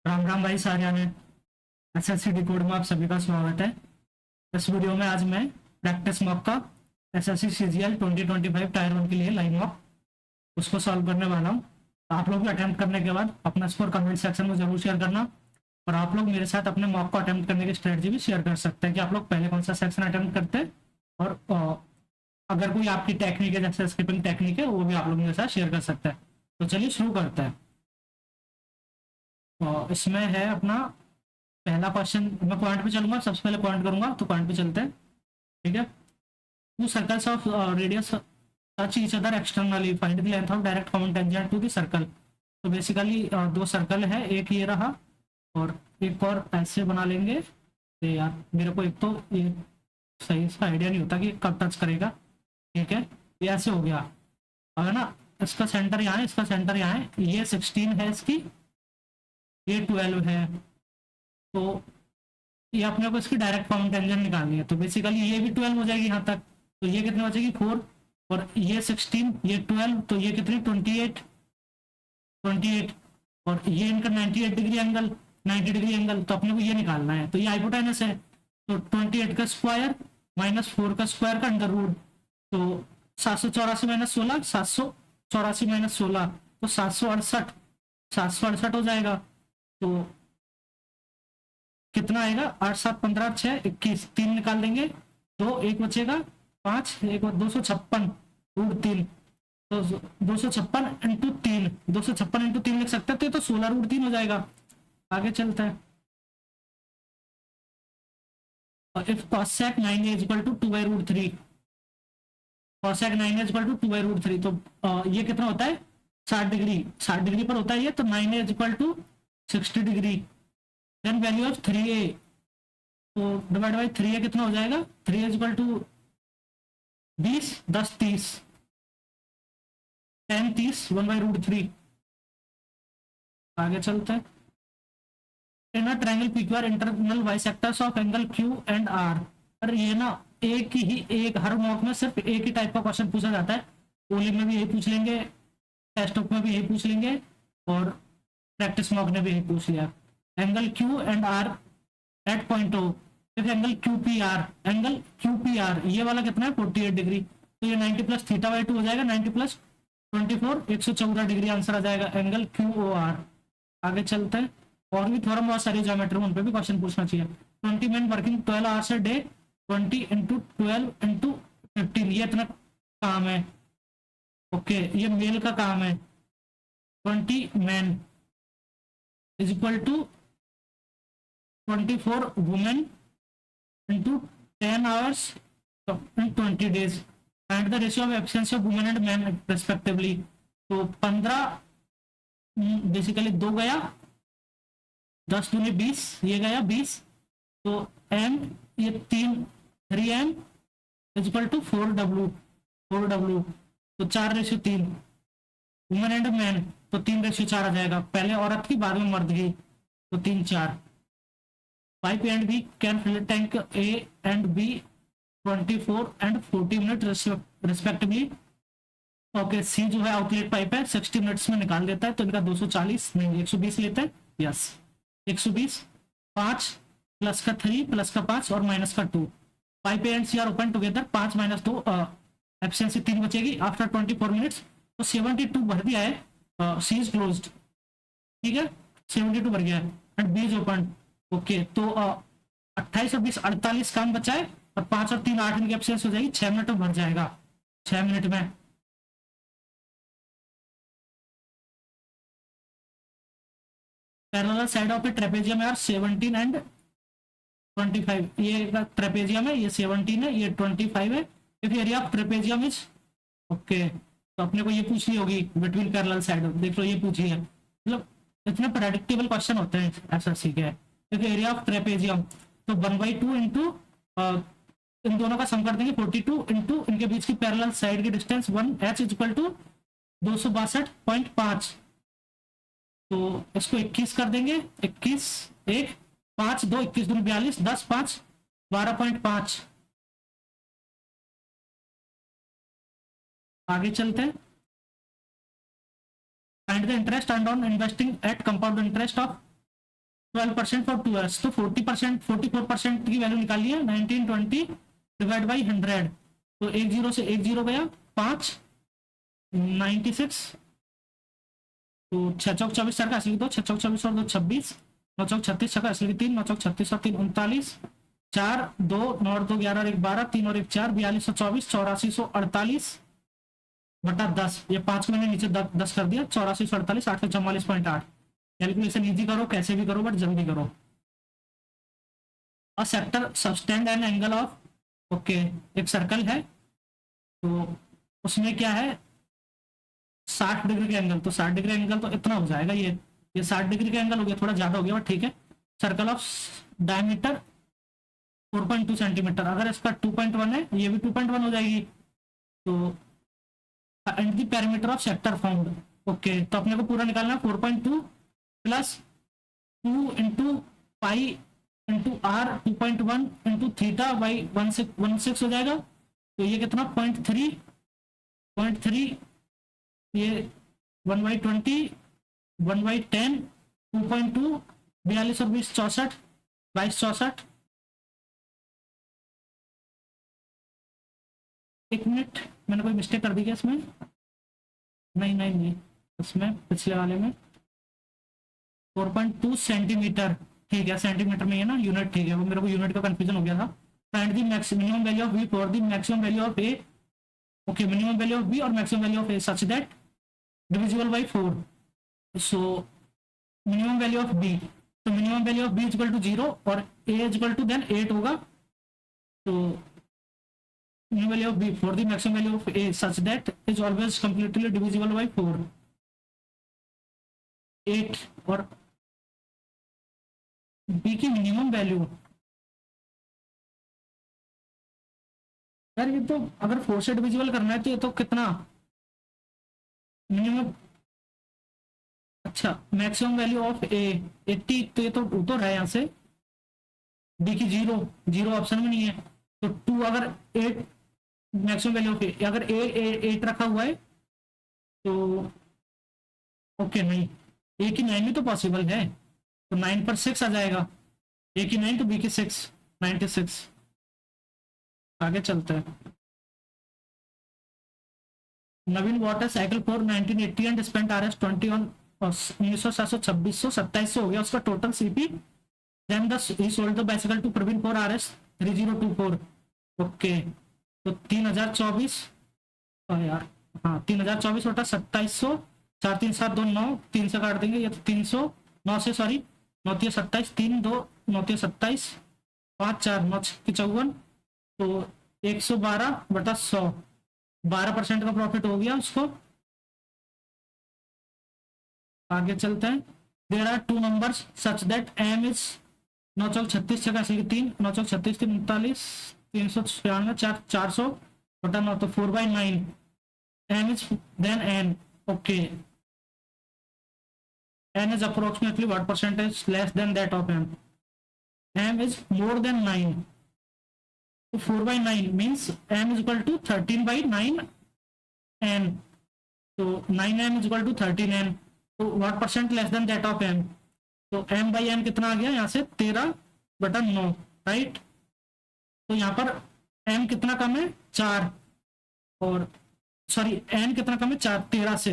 राम राम भाई सारियान है। SSC decode में आप सभी का स्वागत है। इस वीडियो में आज मैं प्रैक्टिस मॉक का एसएससी सीजीएल 2025 टायर 1 के लिए लाइन मॉक उसको सॉल्व करने वाला हूँ। आप लोग भी अटेम्प्ट करने के बाद अपना स्कोर कमेंट सेक्शन में जरूर शेयर करना, और आप लोग मेरे साथ अपने मॉक को अटेम्प्ट करने की स्ट्रेटजी भी शेयर कर सकते हैं कि आप लोग पहले कौन सा सेक्शन अटेम्प्ट करते हैं, और अगर कोई आपकी टेक्निक है जैसे स्किपिंग टेक्निक है वो भी आप लोग मेरे साथ शेयर कर सकते हैं। तो चलिए शुरू करते हैं। इसमें है अपना पहला क्वेश्चन। मैं पॉइंट पे चलूंगा, सबसे पहले पॉइंट करूंगा तो पॉइंट पे चलते हैं। ठीक है। Two circles of radius touch each other externally, find the length of direct common tangent to the circle. तो बेसिकली दो सर्कल है, एक ये रहा और एक और ऐसे बना लेंगे। तो यार मेरे को एक तो ये सही सा आइडिया नहीं होता कि कब टच करेगा। ठीक है, ये ऐसे हो गया। अब है ना, इसका सेंटर यहाँ है, इसका सेंटर यहाँ है, ये 16 है इसकी, ये 12 है। तो ये अपने को इसकी डायरेक्ट कॉमन टेंजेंट निकालनी है। तो बेसिकली ये भी 12 हो जाएगी यहाँ तक। तो ये कितने बचेगी 4, और ये 16, ये 12, तो ये कितनी 28, 28, और ये इनका 98 डिग्री एंगल, 90 डिग्री एंगल। तो अपने को ये निकालना है। तो ये हाइपोटेनस है। तो 28 का स्क्वायर माइनस 4 का स्क्वायर का अंडर रूट। तो 784 माइनस 16, 784 माइनस 16, तो 768, 768 हो जाएगा। तो कितना आएगा, 8 7 15 6 21, 3 निकाल देंगे, दो एक बचेगा, 5 एक और 256 रूट 3। तो 256 इंटू 3, 256 इंटू 3 लिख सकते हैं। तो ये तो 16 रूट 3 हो जाएगा। आगे चलता है। और if cosec 9 is equal to 2 by root 3, cosec 9 is equal to 2 by root 3, तो ये कितना होता है 60 डिग्री, 60 डिग्री पर होता है ये। तो 9 is equal to 60 degree. Then value of 3a, तो डिवाइड बाई 3a कितना हो जाएगा, 3 is equal to 20, 10 30, 10 30, 1 by root 3। आगे चलते हैं। In a triangle PQR internal bisectors of angle Q and R. पर ये ना एक ही, एक हर मॉक में सिर्फ एक ही टाइप का क्वेश्चन पूछा जाता है। ओली में भी यही पूछ लेंगे, टेस्ट बुक में भी यही पूछ लेंगे, और प्रैक्टिस मॉक ने भी यही पूछ लिया। Angle Q and R at point O, angle Q P R, angle Q P R ये वाला कितना है 48 डिग्री। तो ये 90 प्लस थीटा बाई 2 हो जाएगा, 90 प्लस 24, 114 डिग्री आंसर आ जाएगा एंगल क्यू ओ आर। आगे चलते हैं। और भी थोड़ा बहुत सारी ज्योमेट्री उन पे भी क्वेश्चन पूछना चाहिए। 20 man working 12 hours a day, 20 into 12 into 15, ये इतना काम है। ओके, ये मेल का काम है। 20 man is equal to 24 women into 10 hours in 20 days, and the ratio of efficiency of women and men respectively। तो 15 बेसिकली 2 गया, 10 दूनी 20, ये गया 20। तो m, ये 3m is equal to 4w, 4w। तो 4:3, वुमेन एंड मैन, तो 3:4 आ जाएगा। पहले औरत की बाद में मर्द की, तो 3 4। Pipe and B can fill tank A and B 24 and 40 minute respectively। Okay, C जो है आउटलेट पाइप है, 60 मिनट्स में निकाल देता है। तो इनका 240 नहीं 120 लेते हैं। यस, 120, 5 प्लस का 3 प्लस का 5 और माइनस का 2। Pipe and C are open together, 5 minus 2, efficiency 3 बचेगी। आफ्टर 24 मिनट्स तो 72 भर दिया है, सी इज क्लोज्ड। ठीक है, 72 भर गया है and B is open. Okay, तो 28 और 20 48 काम बचा है, और 5 और 3 8 इनकी एब्सेंस हो जाएगी। 6 मिनट में भर जाएगा, 6 मिनट में। Parallel side of a trapezium are 17 and 25। ये ट्रेपेजियम है, ये 17 है, ये 25 है। If area of trapezium is, okay, तो अपने को ये पूछनी होगी बिटवीन पैरेलल साइड। देख लो ये पूछी है, मतलब इतने प्रेडिक्टेबल क्वेश्चन होते हैं ऐसा सीख है। एरिया ऑफ ट्रेपेजियम, तो 1/2 इंटू इन दोनों का सम कर देंगे 42 इंटू इनके बीच की पैरेलल साइड की distance 1 h is equal to 262.5। तो इसको 21 कर देंगे, 21 1 5 2 21 2 42, 10 5 12.5। आगे चलते हैं। Find the interest earned on investing at compound interest of 12% for 2 years, तो 40%, 44% की वैल्यू निकाली है 1920 डिवाइड बाई 100, तो एक जीरो से एक जीरो गया 5, 96, तो 6 चौक 24, सर का असली दो, 6 चौक 24 और 2 26, 9 चौक 36, छक्का असली 3, 9 चौक 36 और 3 39, 4 2 9 और 2 11 और 1 12, 3 और 1 4, 4224, 8448 बटा 10, ये 5 को मैंने नीचे 10 कर दिया, 8448, 844.8। कैलकुलेशन इजी करो, कैसे भी करो बट जल्दी करो। A sector subtend an angle of, okay, एक सर्कल है तो उसमें क्या है 60 डिग्री का एंगल, तो 60 डिग्री एंगल तो इतना हो जाएगा, ये 60 डिग्री का एंगल हो गया, थोड़ा ज्यादा हो गया बट ठीक है। सर्कल ऑफ डायमीटर 4.2 सेंटीमीटर, अगर इसका 2.1 है ये भी 2.1 हो जाएगी, तो and the perimeter of sector found, okay, तो अपने को पूरा निकालना 4.2 plus 2 into pi into R 2.1 into theta by 1.6 हो जाएगा, तो ये कितना 0.3, ये 1/20, 1/10, 2.2, 42 और 20 64, 22 64, एक मिनट मैंने कोई मिस्टेक कर दी क्या इसमें? नहीं नहीं नहीं, इसमें पिछले वाले में 4.2 सेंटीमीटर, ठीक है, सेंटीमीटर में है ना यूनिट, ठीक है, वो मेरे को यूनिट का कंफ्यूजन हो गया था। Find the minimum value of B for the maximum value of A, okay, minimum value of B और maximum value of A such that divisible by 4, so minimum value of B, तो minimum value of B is equal to 0 और A is equal to then 8 होगा, तो minimum value of b for the maximum value of a such that is always completely divisible by 4, 8 और b की minimum value, यार ये तो अगर 4 से डिविजिबल करना है तो ये तो कितना मिनिमम, अच्छा मैक्सिमम वैल्यू ऑफ ए 80, तो ये तो है यहाँ से, डी की 0 ऑप्शन में नहीं है, तो 2 अगर 8 मैक्सिमम वैल्यू ऑफ ए, अगर ए 8 रखा हुआ है तो ओके, नहीं ए की 9 भी तो पॉसिबल है, तो 9 पर 6 आ जाएगा, ए की 9 तो बी की 6, 96। आगे चलते हैं। नवीन वॉट है cycle for 1980 and spent R S 20 on 1900 2600 2700 हो गया उसका total CP, then the he sold the bicycle to Praveen for R S 3024, okay, तो 3024, यार हाँ 3024 बटा 2700, 4 3 7 2 9, 3 से काट देंगे, ये तो 300, 9 से सॉरी 9 3 27, 3 2 9 3 27, 5 4 9 54, तो 112 बटा 100, 12% का प्रॉफिट हो गया उसको। आगे चलते हैं। There are 2 numbers such that M is 9 चौक 36 छक्का 3, 9 चौक 36 3 39, 396 400 बटा 9, तो 4/9 m is then n, okay, n is approximately what percentage less than that of m, m is more than 9, so 4/9 means m is equal to 13/9 n, so 9m is equal to 13n, so what percent less than that of m, तो m by n कितना आ गया यहाँ से 13/9, right, तो यहाँ पर m कितना कम है 4, और सॉरी n कितना कम है 4 13 से,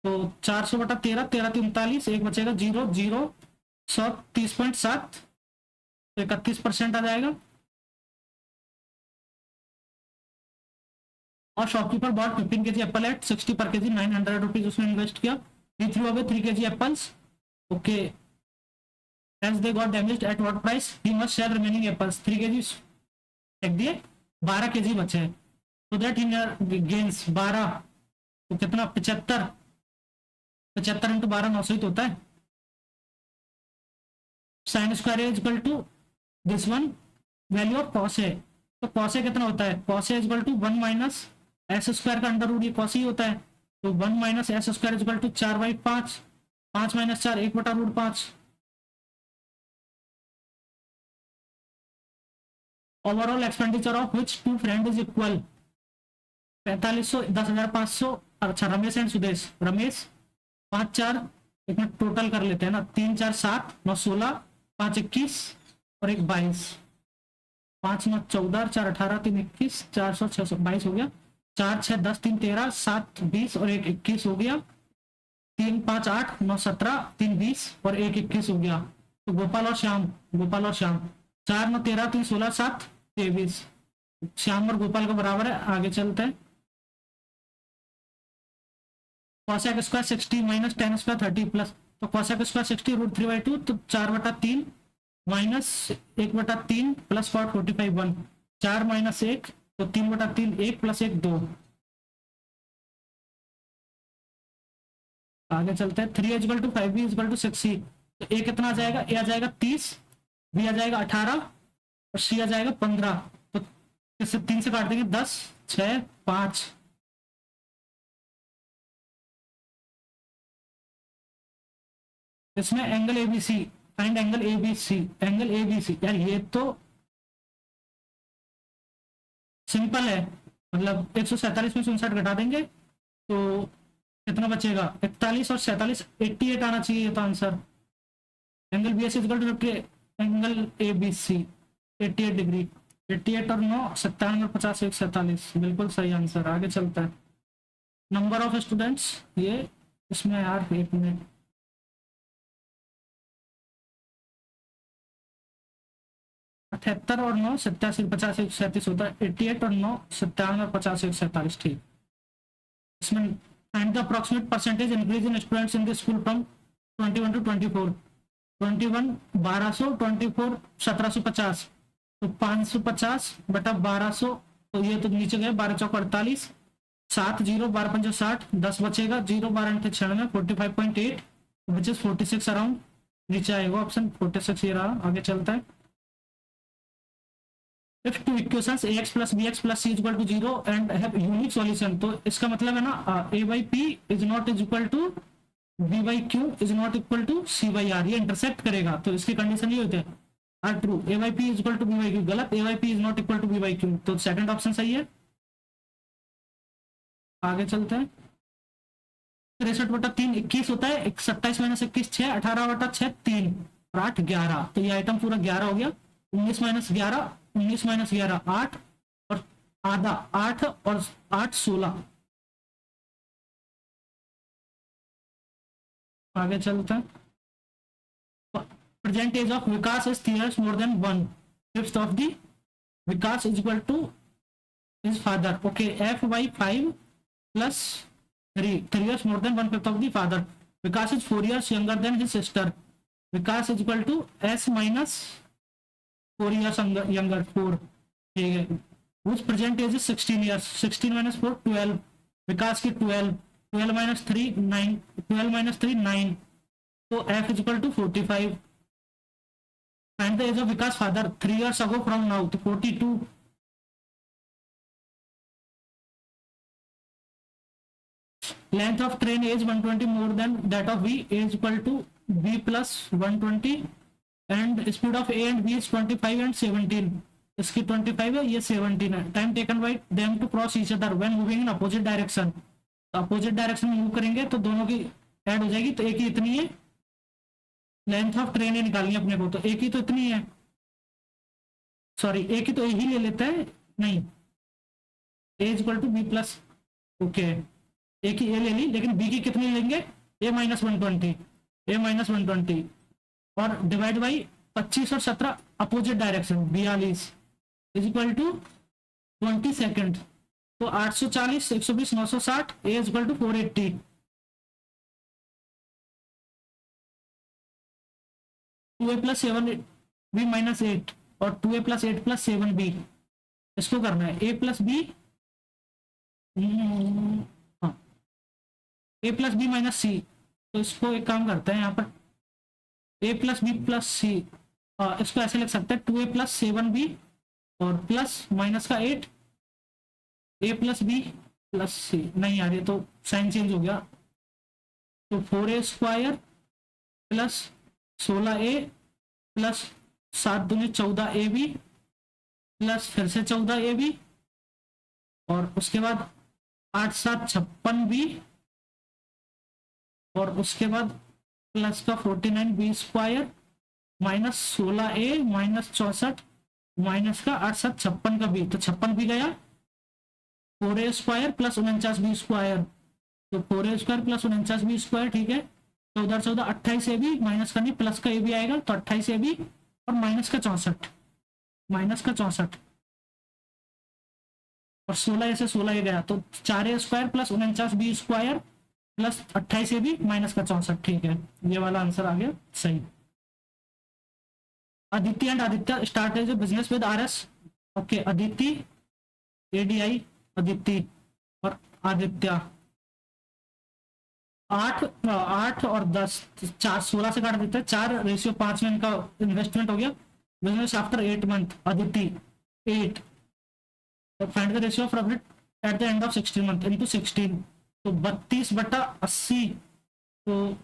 तो 400 बटा 13, 13 39, एक बचेगा 0 0 130.7, तो 31% आ जाएगा। और shopkeeper bought 15 kg apple at 60 per kg, 900 rupees उसने इन्वेस्ट किया, he threw away 3 kg apples, okay, as they got damaged at what price he must sell remaining apples, 3 kg फेंक दिए, 12 kg बचे, so that he gains 12, तो कितना 75, 75 into 12 900 ही तो होता है। Sine square is equal to this one value of cos है, तो कॉस है कितना होता है, कॉस है is equal to 1 minus S square का अंडर रूट, ये कॉस ही होता है, तो 1 minus S square is equal to 4/5, 5 minus 4 1 बटा root 5। Overall expenditure of which two friend is equal 4500, 10,500, अच्छा रमेश एंड सुदेश, रमेश 5 4 एक मिनट टोटल कर लेते हैं ना, 3 4 7 9 16 5 21 और एक 22, 5 9 14 4 18 3 21 4 6 22 हो गया, 4 6 10 3 13 7 20 और एक 21 हो गया, 3 5 8 9 17 3 20 और एक 21 हो गया। तो गोपाल और श्याम 4 9 13 3 16 7 23, श्याम और गोपाल का बराबर है। आगे चलते हैं। cosec square 60 minus ten square 30 plus, तो cosec स्क्वायर 60 √3/2, तो 4/3 माइनस 1/3 प्लस कॉट 45 1, 4 माइनस 1 तो 3/3 1 प्लस 1 2। आगे चलते हैं। 3 is equal to 5 B is equal to 6 तो ए कितना आ जाएगा, ए आ जाएगा 30, बी आ जाएगा 18 और सी आ जाएगा 15। तो इससे 3 से काट देंगे 10 6 5। इसमें angle ABC, find angle ABC, angle ABC यार ये तो सिंपल है, मतलब 147 में 59 घटा देंगे तो कितना बचेगा, 41 और 47 88 आना चाहिए ये तो answer. Angle B S is equal to 50, angle A B C 88 degree, 88 और 9 97 और 50 1 47, बिल्कुल सही आंसर। आगे चलता है। नंबर ऑफ स्टूडेंट्स, ये इसमें यार एक मिनट, अठहत्तर और 9 87 50 1 37 होता है, 88 और 9 97 और 50 1 47, ठीक। इसमें find the approximate percentage increase in students in the school from 21 to 24, 21 1200, 24 1750, तो 550 बटा 1200, तो ये तो नीचे गए 12 चौक 48, 7 0 12 पंचो 60, 10 बचेगा, 0 12 96 45.8 विच इज 46 अराउंड, नीचे आएगा ऑप्शन 46 ये रहा। आगे चलता है। If two equations ax plus bx plus c is equal to 0 and have unique solution, तो इसका मतलब है ना a by p is not is equal to b by q is not equal to c by r, ये intersect करेगा तो इसकी condition ये होती है are true, a by p is equal to b by q गलत, a by p is not equal to b by q, तो second option सही है। आगे चलते हैं। 63/3 21 होता है, 27 माइनस 21 6, 18/6 3 और 8 11, तो ये आइटम पूरा 11 हो गया। 19 माइनस 11 19 माइनस 11 8 और आधा 8 और 8 16। आगे चलते हैं। Present age of Vikas is 3 years more than 1/5 of the Vikas is equal to his father, okay, f by 5 plus 3 years more than 1/5 of the father, Vikas is 4 years younger than his sister, Vikas is equal to s minus 4 years younger 4, ठीक है। whose present age is 16 years, 16 minus 4 12, विकास की 12, 12 minus 3 9, 12 minus 3 9, तो f is equal to 45। find the age of Vikas father 3 years ago from now, तो 42। length of train is 120 more than that of v, a is equal to b plus 120 and speed of a and b is 25 and 17, इसकी 25 है ये 17 है। Time taken by them to cross each other when moving in opposite direction, opposite direction में move करेंगे तो दोनों की add हो जाएगी, तो एक ही इतनी है। लेंथ ऑफ ट्रेन ये निकालनी है अपने को, तो एक ही तो इतनी है, सॉरी एक ही तो ए ही ले लेता है, नहीं A is equal to B plus, okay एक ही ए ले ली, लेकिन बी की कितनी लेंगे, ए माइनस 120, ए माइनस 120 और डिवाइड बाई 25 और 17 opposite direction 42 is equal to 20 second, तो 840 120 960, A is equal to 480। Two A plus 7b minus 8 और 2a प्लस 8 प्लस 7b, इसको करना है a प्लस बी, हाँ a प्लस बी माइनस सी, तो इसको एक काम करते हैं यहाँ पर a प्लस बी प्लस सी, इसको ऐसे लिख सकते हैं 2a प्लस 7b और प्लस माइनस का 8 a प्लस बी प्लस सी, नहीं यार ये तो साइन चेंज हो गया, तो 4a square plus 16a plus 7 दूनी 14ab प्लस फिर से 14ab और उसके बाद 8 7 56b और उसके बाद प्लस का 49b² minus 16a minus 64 minus का 8 7 56 का b, तो 56 भी गया। 4a² प्लस 49b², तो 4a² प्लस 49b², ठीक है। 14 14 28 ए बी माइनस का नहीं, प्लस का ए भी आएगा, तो 28 ए बी और माइनस का 64, माइनस का 64 और 16 से 16 ये गया, तो 4a² plus 49b² plus 28 A B minus का 64, ठीक है। ये वाला आंसर आ गया सही। Aditi and Aditya started business with R S. Okay, Aditi ADI, Aditi और आदित्य। 8 और 10, 4 16 से काट देते हैं, 4:5 में इनका इन्वेस्टमेंट हो गया। Business after 8 month, Aditi 8, find the ratio of profit at the end of 16 month into 16, तो 32/80। तो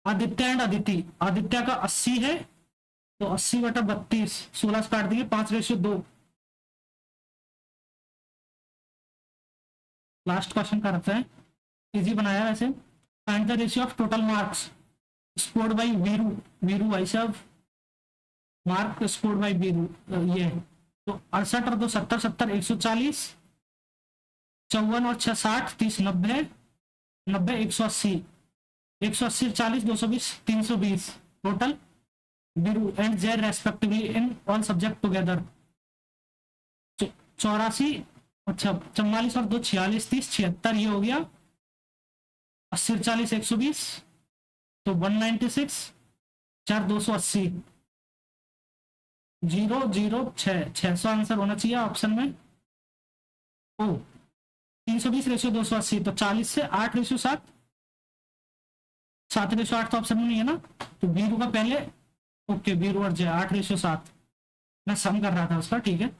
आदित्य एंड अदिति, आदित्य का 80 है, तो 80/32, 16 से काट देंगे, 5:2। लास्ट क्वेश्चन का रखते हैं, इजी बनाया वैसे। Find the ratio of total marks scored by Veeru, Veeru भाई साहब, मार्क स्कोर्ड बाय वीरू, ये तो 68 और 2 70 70 140, 54 और 6 60 30 90 90 180, 180 40 220 320 total Veeru and Z respectively in all subject together. 84, अच्छा 44 और 2 46 30 76, ये हो गया। 80 40 120, तो 196, 4 280, 0 0 6 600 आंसर होना चाहिए ऑप्शन में। ओ 320 रेशियो 280, तो 40 से 8 रेशियो 7, 7 रेशियो 8 तो ऑप्शन में नहीं है ना, तो वीरू का पहले। ओके, वीरू और जय 8 रेशियो 7, मैं सम कर रहा था उसका, ठीक है।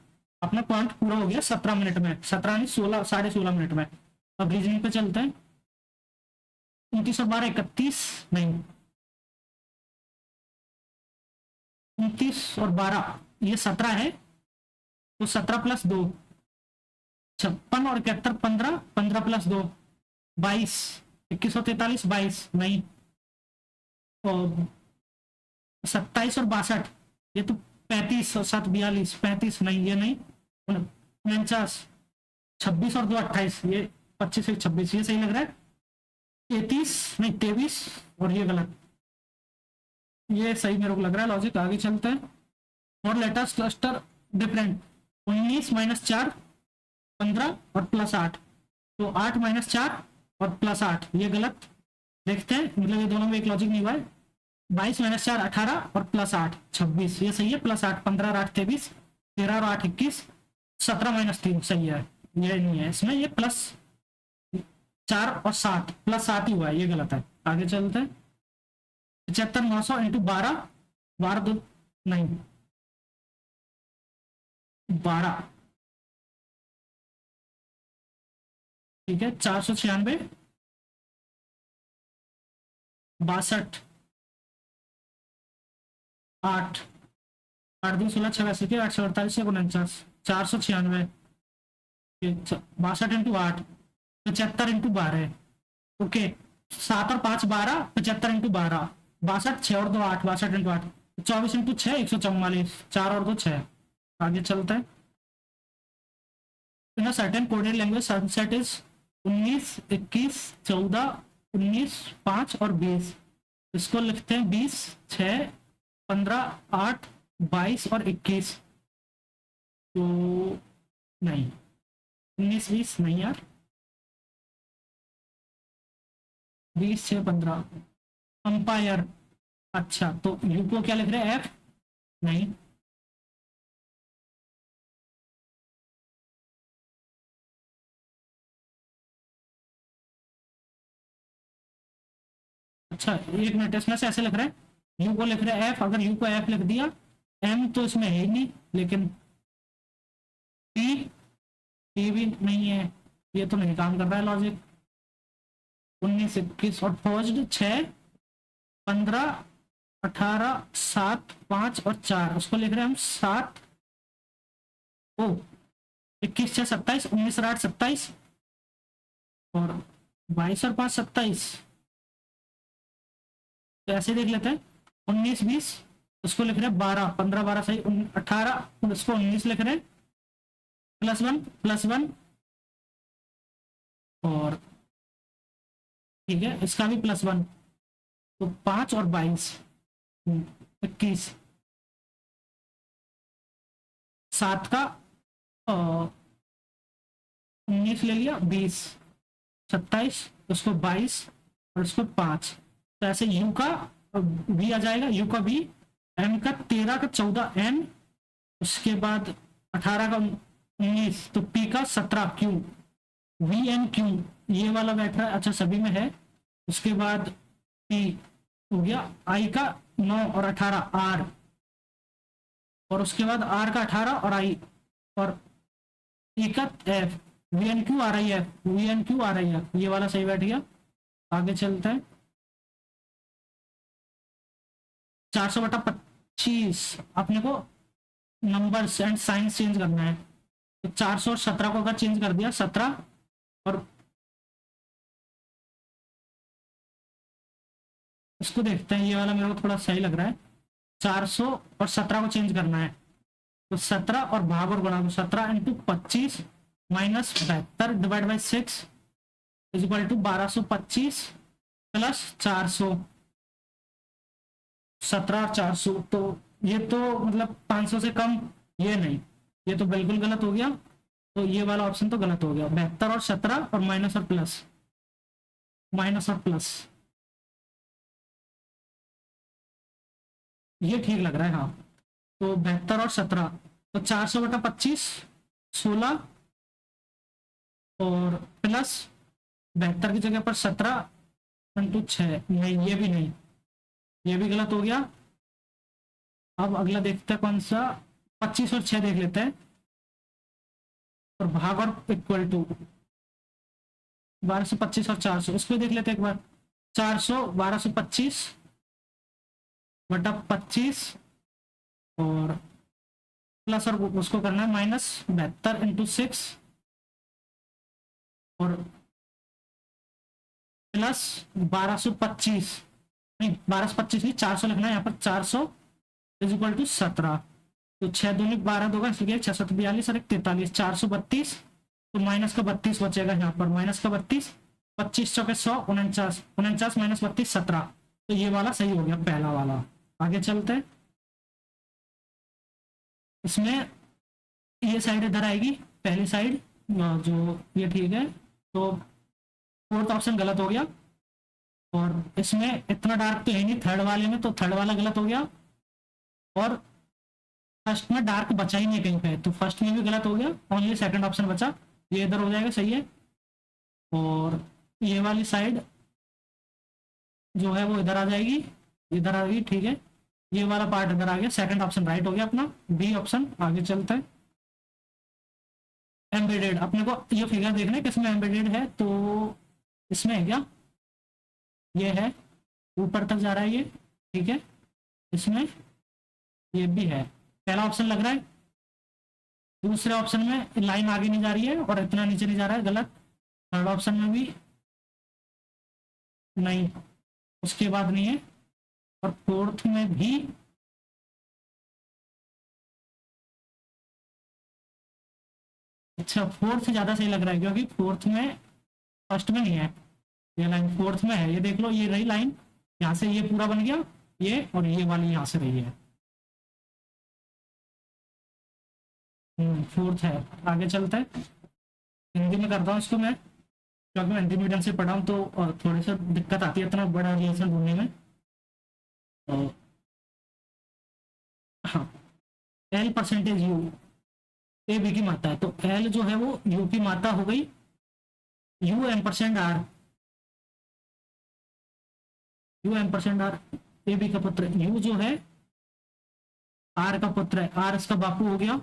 अपना पॉइंट पूरा हो गया 17 मिनट में, 17 नहीं 16 16.5 मिनट में। अब रीजनिंग पे चलते हैं। 29 और 12 31, नहीं 29 और 12 ये 17 है, तो 17 प्लस 2 56 और 71 15, 15 प्लस 2 22, 21 और 43 22, नहीं। और 27 और 62 ये तो 35 और 7 42 35, नहीं ये नहीं। 49 26 और 2 28, ये 25 से 26, ये सही लग रहा है। 33 नहीं 23, और ये गलत, ये सही मेरे को लग रहा है लॉजिक। आगे चलते हैं। और लेटेस्ट क्लस्टर डिफरेंट 19 माइनस 4 15 और प्लस 8, तो 8 माइनस 4 और प्लस 8, ये गलत। देखते हैं, मतलब ये दोनों में एक लॉजिक नहीं हुआ है। 22 माइनस 4 18 और प्लस 8 26, ये सही है। प्लस 8 15 और 8 23, 13 और 8 21, 17 माइनस 3 सही है, ये नहीं है इसमें। ये प्लस 4 और 7 प्लस 7 ही हुआ है, ये गलत है। आगे चलते हैं। 75 900 इंटू 12 12 2 नहीं 12, ठीक है। 496 62 8 8 2 16 86 के 848 से 49, 496 62 इंटू 8 75 इंटू 12, ओके। 7 और 5 12, 75 इंटू 12 62, 6 और 2 8 62 इंटू 8 24 इंटू 6 144, 4 और 2 6। आगे चलते हैं। In certain coded language sunset is 19 21 14 19 5 और 20, इसको लिखते हैं 20 6 15 8 22 और 21, तो नहीं 19 20 नहीं यार, 20 6 15 अंपायर। अच्छा, तो यू को क्या लिख रहे हैं, एफ नहीं। अच्छा एक मिनट, इसमें से ऐसे लिख रहे हैं यू को लिख रहे हैं एफ, अगर यू को एफ लिख दिया, एम तो इसमें है ही नहीं, लेकिन टी टी भी नहीं है, ये तो नहीं काम कर रहा है लॉजिक। 19 21 और फर्स्ट 6 15 18 7 5 और 4, उसको लिख रहे हैं हम 7 ओ 21 6 27 19 और 8 27 और 22 और 5 27, तो ऐसे देख लेते हैं 19 20, उसको लिख रहे हैं 12, 15 12 सही 18, उसको 19 लिख रहे हैं, +1 और ठीक है इसका भी +1, तो 5 और 22 21, 7 का 19 ले लिया 20, 27, उसको 22 और उसको 5, तो ऐसे यू का बी आ जाएगा, यू का बी, एम का 13 का 14 एन, उसके बाद 18 का 19, तो पी का 17 क्यू, वी एन क्यू ये वाला बैठ रहा है, अच्छा सभी में है। उसके बाद पी हो गया, आई का 9 और 18 आर, और उसके बाद आर का 18 और आई, और ई का F, V N Q R I F, V N Q R I F, ये वाला सही बैठ गया। आगे चलते हैं 400/25 अपने को नंबर्स एंड साइंस चेंज करना है, तो 400 और 17 को अगर चेंज कर दिया 17, और इसको देखते हैं, ये वाला मेरे को थोड़ा सही लग रहा है, 400 और 17 को चेंज करना है, तो 17 और भाग और गुणा, 17 × 25 minus 72 divide by 6 is equal to 1225 plus 400, 17 और 400, तो ये तो मतलब 500 से कम, ये नहीं, ये तो बिल्कुल गलत हो गया, तो ये वाला ऑप्शन तो गलत हो गया। 72 और 17 और माइनस और प्लस, माइनस और प्लस, ये ठीक लग रहा है हाँ। तो 72 और 17, तो 400/25 16, और प्लस 72 की जगह पर 17 × 6, नहीं ये भी नहीं, ये भी गलत हो गया। अब अगला देखते हैं कौन सा, 25 और 6 देख लेते हैं, और भाग और इक्वल टू 1225 और 400, इसको देख लेते हैं एक बार, 400 1225/25 और प्लस, और उसको करना है माइनस 72 × 6 और प्लस 1225, नहीं 1225 नहीं 400 लिखना है यहाँ पर, 400 इज इक्वल टू 17, तो 6 दूनी 12 होगा, इसलिए 6 7 42 और 1 43, 432, तो माइनस का 32 बचेगा यहाँ पर, माइनस का 32, 25 चौके 100 49, 49 माइनस 32 17, तो ये वाला सही हो गया पहला वाला। आगे चलते हैं, इसमें ये साइड इधर आएगी, पहली साइड जो ये ठीक है, तो फोर्थ ऑप्शन गलत हो गया, और इसमें इतना डार्क तो है नहीं थर्ड वाले में, तो थर्ड वाला गलत हो गया, और फर्स्ट में डार्क बचा ही नहीं कहीं पे, तो फर्स्ट में भी गलत हो गया, ओनली सेकंड ऑप्शन बचा, ये इधर हो जाएगा सही है, और ये वाली साइड जो है वो इधर आ जाएगी, इधर आ गई ठीक है, ये वाला पार्ट इधर आ गया, सेकंड ऑप्शन राइट हो गया अपना, बी ऑप्शन। आगे चलते हैं, एम्बेडेड, अपने को ये फिगर देखना है किसमें एम्बेडेड है, तो इसमें है क्या, ये है ऊपर तक जा रहा है ये, ठीक है, इसमें ये भी है, पहला ऑप्शन लग रहा है, दूसरे ऑप्शन में लाइन आगे नहीं जा रही है और इतना नीचे नहीं जा रहा है, गलत, थर्ड ऑप्शन में भी नहीं, उसके बाद नहीं है, और फोर्थ में भी अच्छा, फोर्थ ज्यादा सही लग रहा है क्योंकि फोर्थ में, फर्स्ट में नहीं है, ये लाइन फोर्थ में है, ये देख लो, ये रही लाइन, यहाँ से ये पूरा बन गया ये, और ये वाली यहाँ से रही है, फोर्थ है। आगे चलते हैं, हिंदी में करता हूँ इसको मैं, क्योंकि मैं हिंदी मीडियम से पढ़ा हूँ, तो थोड़ी सी दिक्कत आती है इतना बड़ा रिलेशन ढूंढने में, तो हाँ, L percentage U, A B की मात्रा है, तो एल जो है वो यू की मात्रा हो गई, U M% R, U M% R, A B का पुत्र, यू जो है आर का पुत्र है, आर इसका बापू हो गया,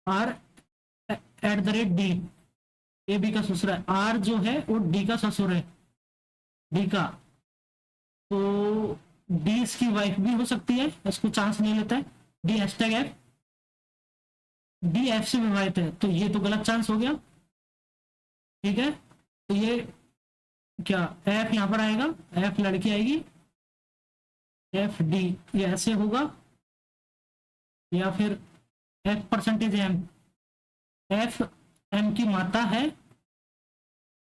आर @डी, ए बी का ससुर है, आर जो है वो डी का ससुर है, डी का, तो डी इसकी वाइफ भी हो सकती है, इसको चांस नहीं लेता है, डी #एफ, डी एफ से विवाहित है, तो ये तो गलत चांस हो गया, ठीक है, तो ये क्या एफ यहाँ पर आएगा, एफ लड़की आएगी, एफ डी, ये ऐसे होगा, या फिर F percentage M, F M की मात्रा है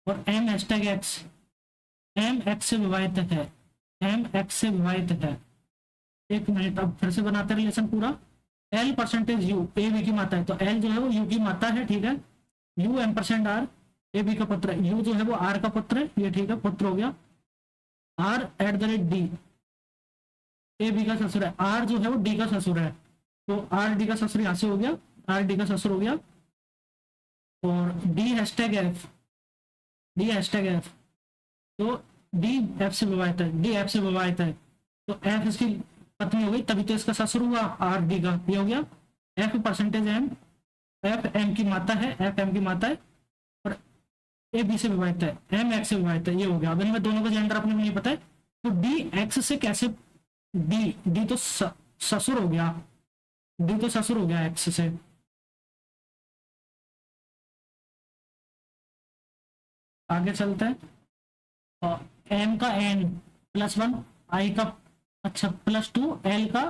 और M hashtag X, M X से विभाजित है, एम एक्स से विभाजित है। एक मिनट, अब फिर से बनाते रिलेशन पूरा। L percentage U, A B की मात्रा है, तो एल जो है वो यू की मात्रा है, ठीक है। U M percent R, A B का पुत्र है, यू जो है वो आर का पुत्र है, ये ठीक है, पुत्र हो गया। R at the rate D, A B का ससुर है, आर जो है वो डी का ससुर है, तो आर डी का ससुर यहां से हो गया, आर डी का ससुर हो गया। और D hashtag F, D hashtag F, तो डी एफ से विभाजित है, डी एफ से विभाजित है, तो एफ इसकी पत्नी हो गई, तभी तो इसका ससुर हुआ आर डी का, ये हो गया। F percentage M, F M की मात्रा है, एफ एम की मात्रा है, और ए बी से विभाजित है, एम एक्स से विभाजित है, ये हो गया। अब इनमें दोनों का जेंडर अपने को नहीं पता है, तो डी एक्स से कैसे, डी डी तो ससुर हो गया, डी तो ससुर हो गया एक्स से। आगे चलते हैं, और एम का एन प्लस वन, आई का अच्छा प्लस टू, एल का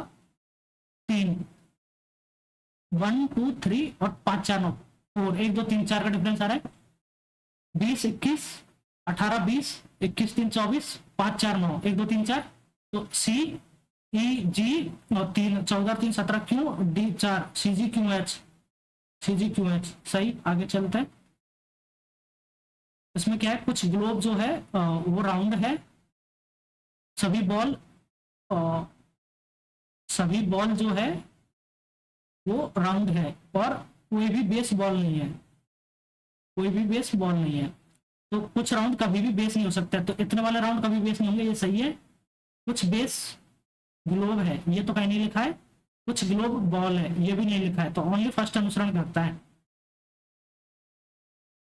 तीन, 1 2 3 और 5 4 9 4, 1 2 3 4 का डिफरेंस आ रहा है, 20 21 18 20 21 3 24 5 4 9 1 2 3 4, तो सी ई जी और 3 14 3 17 क्यू, डी 4 सी जी क्यू एच, सी जी क्यू एच, सही। आगे चलते हैं, इसमें क्या है, कुछ ग्लोब जो है वो राउंड है, सभी बॉल, सभी बॉल जो है वो राउंड है, और कोई भी बेस बॉल नहीं है, कोई भी बेस बॉल नहीं है। तो कुछ राउंड कभी भी बेस नहीं हो सकता है, तो इतने वाले राउंड कभी बेस नहीं होंगे, ये सही है। कुछ बेस ग्लोब है, ये तो कहीं नहीं लिखा है, कुछ ग्लोब बॉल है, ये भी नहीं लिखा है, तो ओनली फर्स्ट अनुसरण करता है।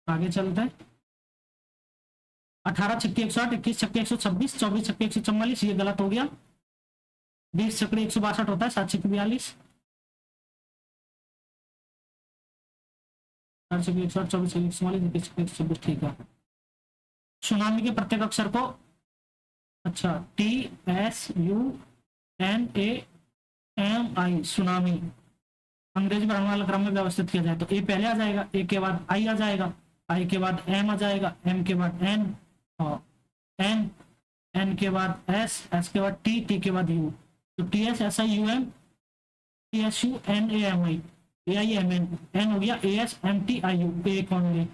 आगे चलते हैं, 18 छक्के 108, 21 छक्के 126, 24 छक्के 144, ये गलत हो गया। 20 छक्के 162 होता है, 7 छक्के 42, 4 छक्के 108, 24 छक्के 144, 21 छक्के 126, ठीक है। सुनामी के प्रत्येक अक्षर को, अच्छा T S U N A M I, tsunami अंग्रेजी वर्णमाला क्रम में व्यवस्थित किया जाए, तो ए पहले आ जाएगा, ए के बाद आई आ जाएगा, आई के बाद एम आ जाएगा, एम के बाद एन, और एन, एन के बाद एस, एस के बाद टी, टी के बाद यू, तो T S S I U M, T S U N A M I, A I M N, N हो गया A S M T I U, A only,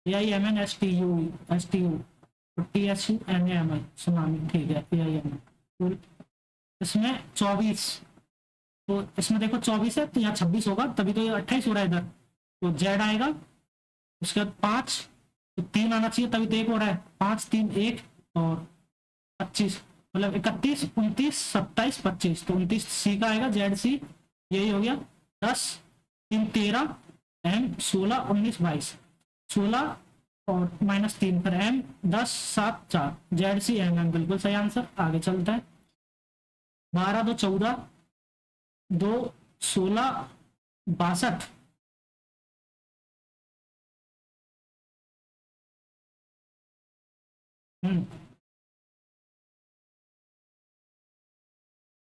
A I M N S T U, S T U, T S U N A M I, tsunami, ठीक है, ए I M N. इसमें 24, तो इसमें देखो 24 है, तो यहाँ 26 होगा, तभी तो ये 28 हो रहा है इधर, तो जेड आएगा। उसके बाद 5, तो 3 आना चाहिए, तभी तो 1 हो रहा है, 5 3 1 और 25, मतलब 31 29 27 25, तो 29 सी का आएगा, जेड सी, यही हो गया। 10 3 13, एम 16 19 22, 16 और -3, फिर M 10 7 4, Z C M M, बिल्कुल सही आंसर। आगे चलता है, 12 2 14, 2 16 62,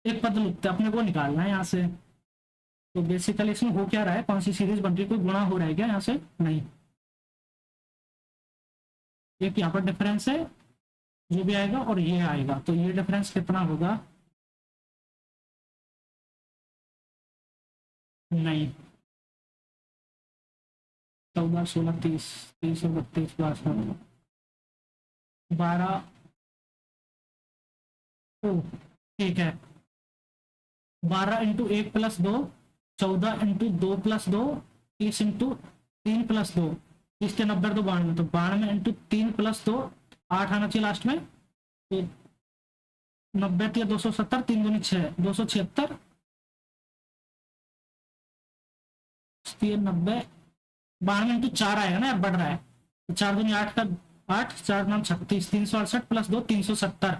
एक पद लुप्त अपने को निकालना है यहाँ से, तो बेसिकली इसमें हो क्या रहा है, कौन सी सीरीज बन रही है, कोई गुणा हो रहा है क्या यहाँ से, नहीं, एक यहाँ पर डिफरेंस है जो भी आएगा और ये आएगा, तो ये डिफरेंस कितना होगा, नहीं, 14 16 30 30 और 32 12, ठीक है, 12 into 1 plus 2, 14 into 2 plus 2, 30 into 3 plus 2, 30 के 90 तो 92, तो 92 इंटू 3 प्लस 2, 8 आना चाहिए लास्ट में, तो 90 या 270, 3 दूनी 6, 276, 90, 92 इंटू 4 आएगा ना यार, बढ़ रहा है, तो 4 दूनी 8 का 8, 4 9 36, 368 प्लस 2 370,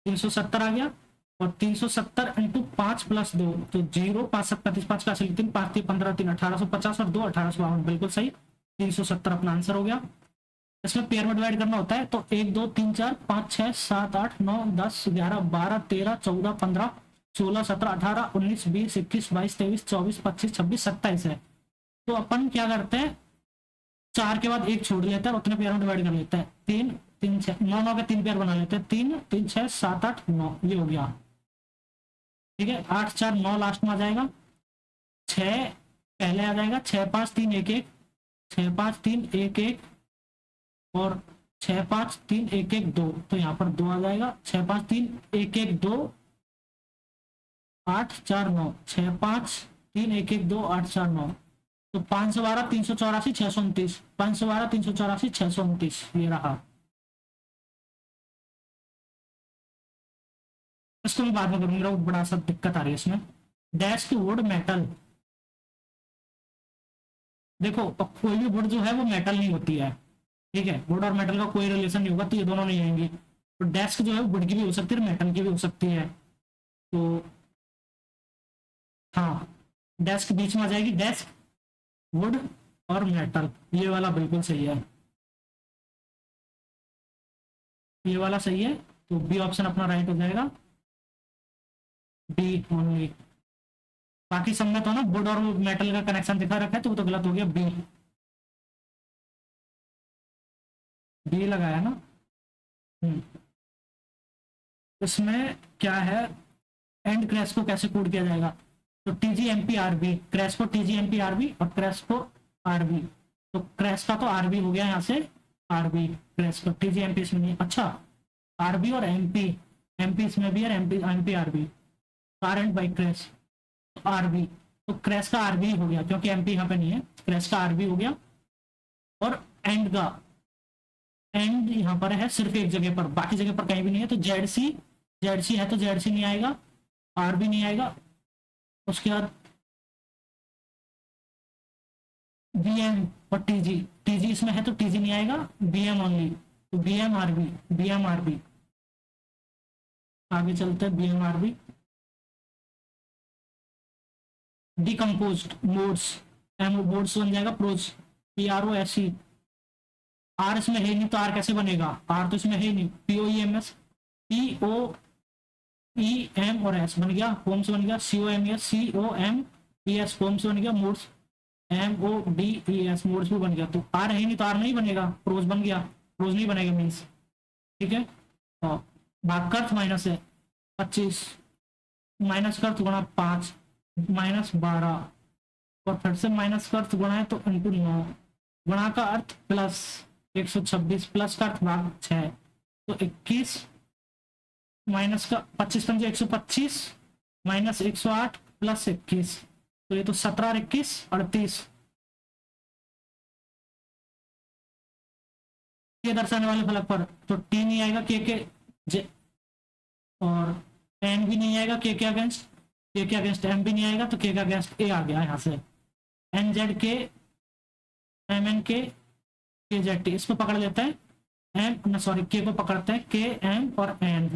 370 आ गया, और 370 इंटू 5 प्लस 2, तो 0 5 7 35, 5 का 3 5 3 15 3 1850 और 2 1852, बिल्कुल सही, 370 अपना आंसर हो गया। इसमें पेयर में डिवाइड करना होता है, तो 1 2 3 4 5 6 7 8 9 10 11 12 13 14 15 16 17 18 19 20 21 22 23 24 25 26 27 है। तो अपन क्या करते हैं, 4 के बाद 1 छोड़ लेता है, उतने पेयर में डिवाइड कर लेता है। 3 3 6 9 9 के 3 पेयर बना लेते हैं, 3 3 6 7 8 9, ये हो गया। ठीक है, 8 4 9 लास्ट में आ जाएगा, 6 पहले आ जाएगा, 6 5 3 1 1, 6 5 3 1 1, और 6 5 3 1 1 2, तो यहाँ पर 2 आ जाएगा। 6 5 3 1 1 2 8 4 9, 6 5 3 1 1 2 8 4 9, तो 512 384 629, 512 384 629, ये रहा। इसको मैं बाद में करूंगा, बड़ा सा दिक्कत आ रही है इसमें। डैश वुड मेटल, देखो कोई भी वुड जो है वो मेटल नहीं होती है। ठीक है, वुड और मेटल का कोई रिलेशन नहीं होगा, तो ये दोनों नहीं आएंगी। तो डेस्क जो है वुड की भी हो सकती है, मेटल की भी हो सकती है। तो हाँ, डेस्क बीच में आ जाएगी, डेस्क वुड और मेटल, ये वाला बिल्कुल सही है, ये वाला सही है। तो बी ऑप्शन अपना राइट हो जाएगा, बी ओनली। बाकी सब में तो ना वुड और मेटल का कनेक्शन दिखा रखा है, तो वो तो गलत हो गया, बी, बी लगाया ना। इसमें क्या है, एंड क्रैश को कैसे कोड किया जाएगा, तो TGMP-RB, क्रैश को TGMP-RB और क्रैश को RB। तो क्रैश का तो RB हो गया यहाँ से, RB, क्रैश को TGMP इसमें नहीं। अच्छा, RB और MP इसमें भी है, MP RB, car and bike crash, RB, तो क्रैश का RB हो गया, क्योंकि MP यहाँ पे नहीं है, क्रैश का RB हो गया। और एंड का, एंड यहाँ पर है सिर्फ एक जगह पर, बाकी जगह पर कहीं भी नहीं है, तो जेड सी है तो जेड सी नहीं आएगा, RB नहीं आएगा। उसके बाद BM और TG इसमें है तो TG नहीं आएगा, BM ओनली, तो BM RB। आगे चलते हैं, BM RB। Decomposed modes, modes बन जाएगा प्रोज, PROSE। आर इसमें है नहीं, तो आर कैसे बनेगा, आर तो इसमें है नहीं, POEMS, POEM और एस बन गया, होम्स बन गया, COMES होम्स बन गया, मोड्स MODES मोड्स भी बन गया। तो आर है नहीं तो आर नहीं बनेगा, प्रोज बन गया, प्रोज नहीं बनेगा मीन्स। ठीक है, तो भाग कर्थ माइनस है 25, माइनस कर्थ गुणा 5 माइनस 12, और फिर से माइनस का अर्थ गुणा है तो इंटू 9, गुणा का अर्थ प्लस 126, प्लस का अर्थ भाग 6, तो 21, माइनस का 25 पंजे 125, माइनस 108 प्लस 21, तो ये तो 17 और 21 38। ये दर्शाने वाले फलक पर तो टी नहीं आएगा के जे, और एन भी नहीं आएगा के अगेंस्ट, के अगेंस्ट एम भी नहीं आएगा, तो के का अगेंस्ट ए आ गया यहाँ से, एन जेड के एम एन के जेड टी, इसको पकड़ लेता है एम, सॉरी के को पकड़ते हैं के एम और एन,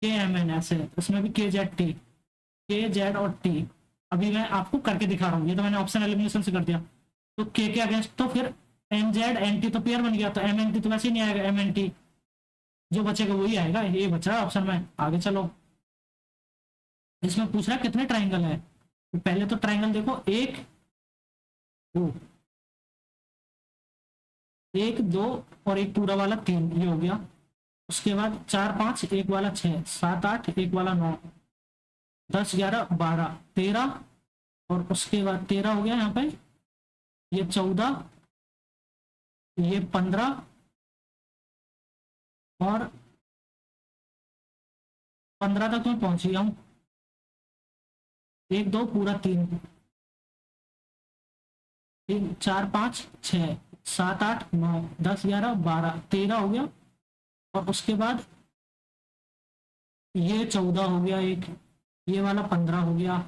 के एम एन ऐसे, इसमें भी के जेड टी, के जेड और टी। अभी मैं आपको करके दिखा रहा हूँ, ये तो मैंने ऑप्शन एलिमिनेशन से कर दिया। तो के अगेंस्ट तो फिर एन जेड एन टी तो पेयर बन गया, तो एम एन टी तो वैसे ही नहीं आएगा, एम एन टी जो बचेगा वही आएगा, ये बच रहा है ऑप्शन में। आगे चलो, इसमें पूछ रहा है कितने ट्राइंगल है, तो पहले तो ट्राइंगल देखो, एक दो, एक दो और एक पूरा वाला 3, ये हो गया। उसके बाद 4 5 एक वाला 6 7 8 एक वाला 9 10 11 12 13, और उसके बाद 13 हो गया यहाँ पे, ये 14, ये 15, और 15 तक मैं पहुंच गया हूँ, 1 2 पूरा 3 3 4 5 6 7 8 9 10 11 12 13 हो गया। और उसके बाद ये 14 हो गया, एक ये वाला 15 हो गया,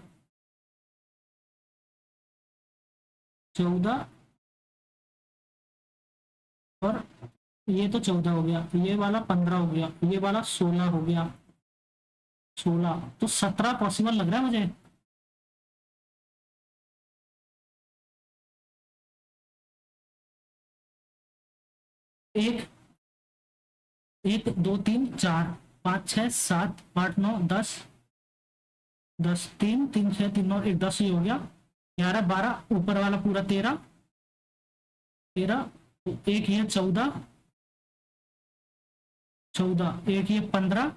14, और ये तो 14 हो गया, ये वाला 15 हो गया, ये वाला 16 हो गया, 16, तो 17 पॉसिबल लग रहा है मुझे। एक, एक दो तीन चार पाँच छः सात आठ नौ दस, दस तीन तीन छः तीन नौ एक, 10 ही हो गया। 11 12, ऊपर वाला पूरा 13, 13, एक ये 14, 14, एक ये 15,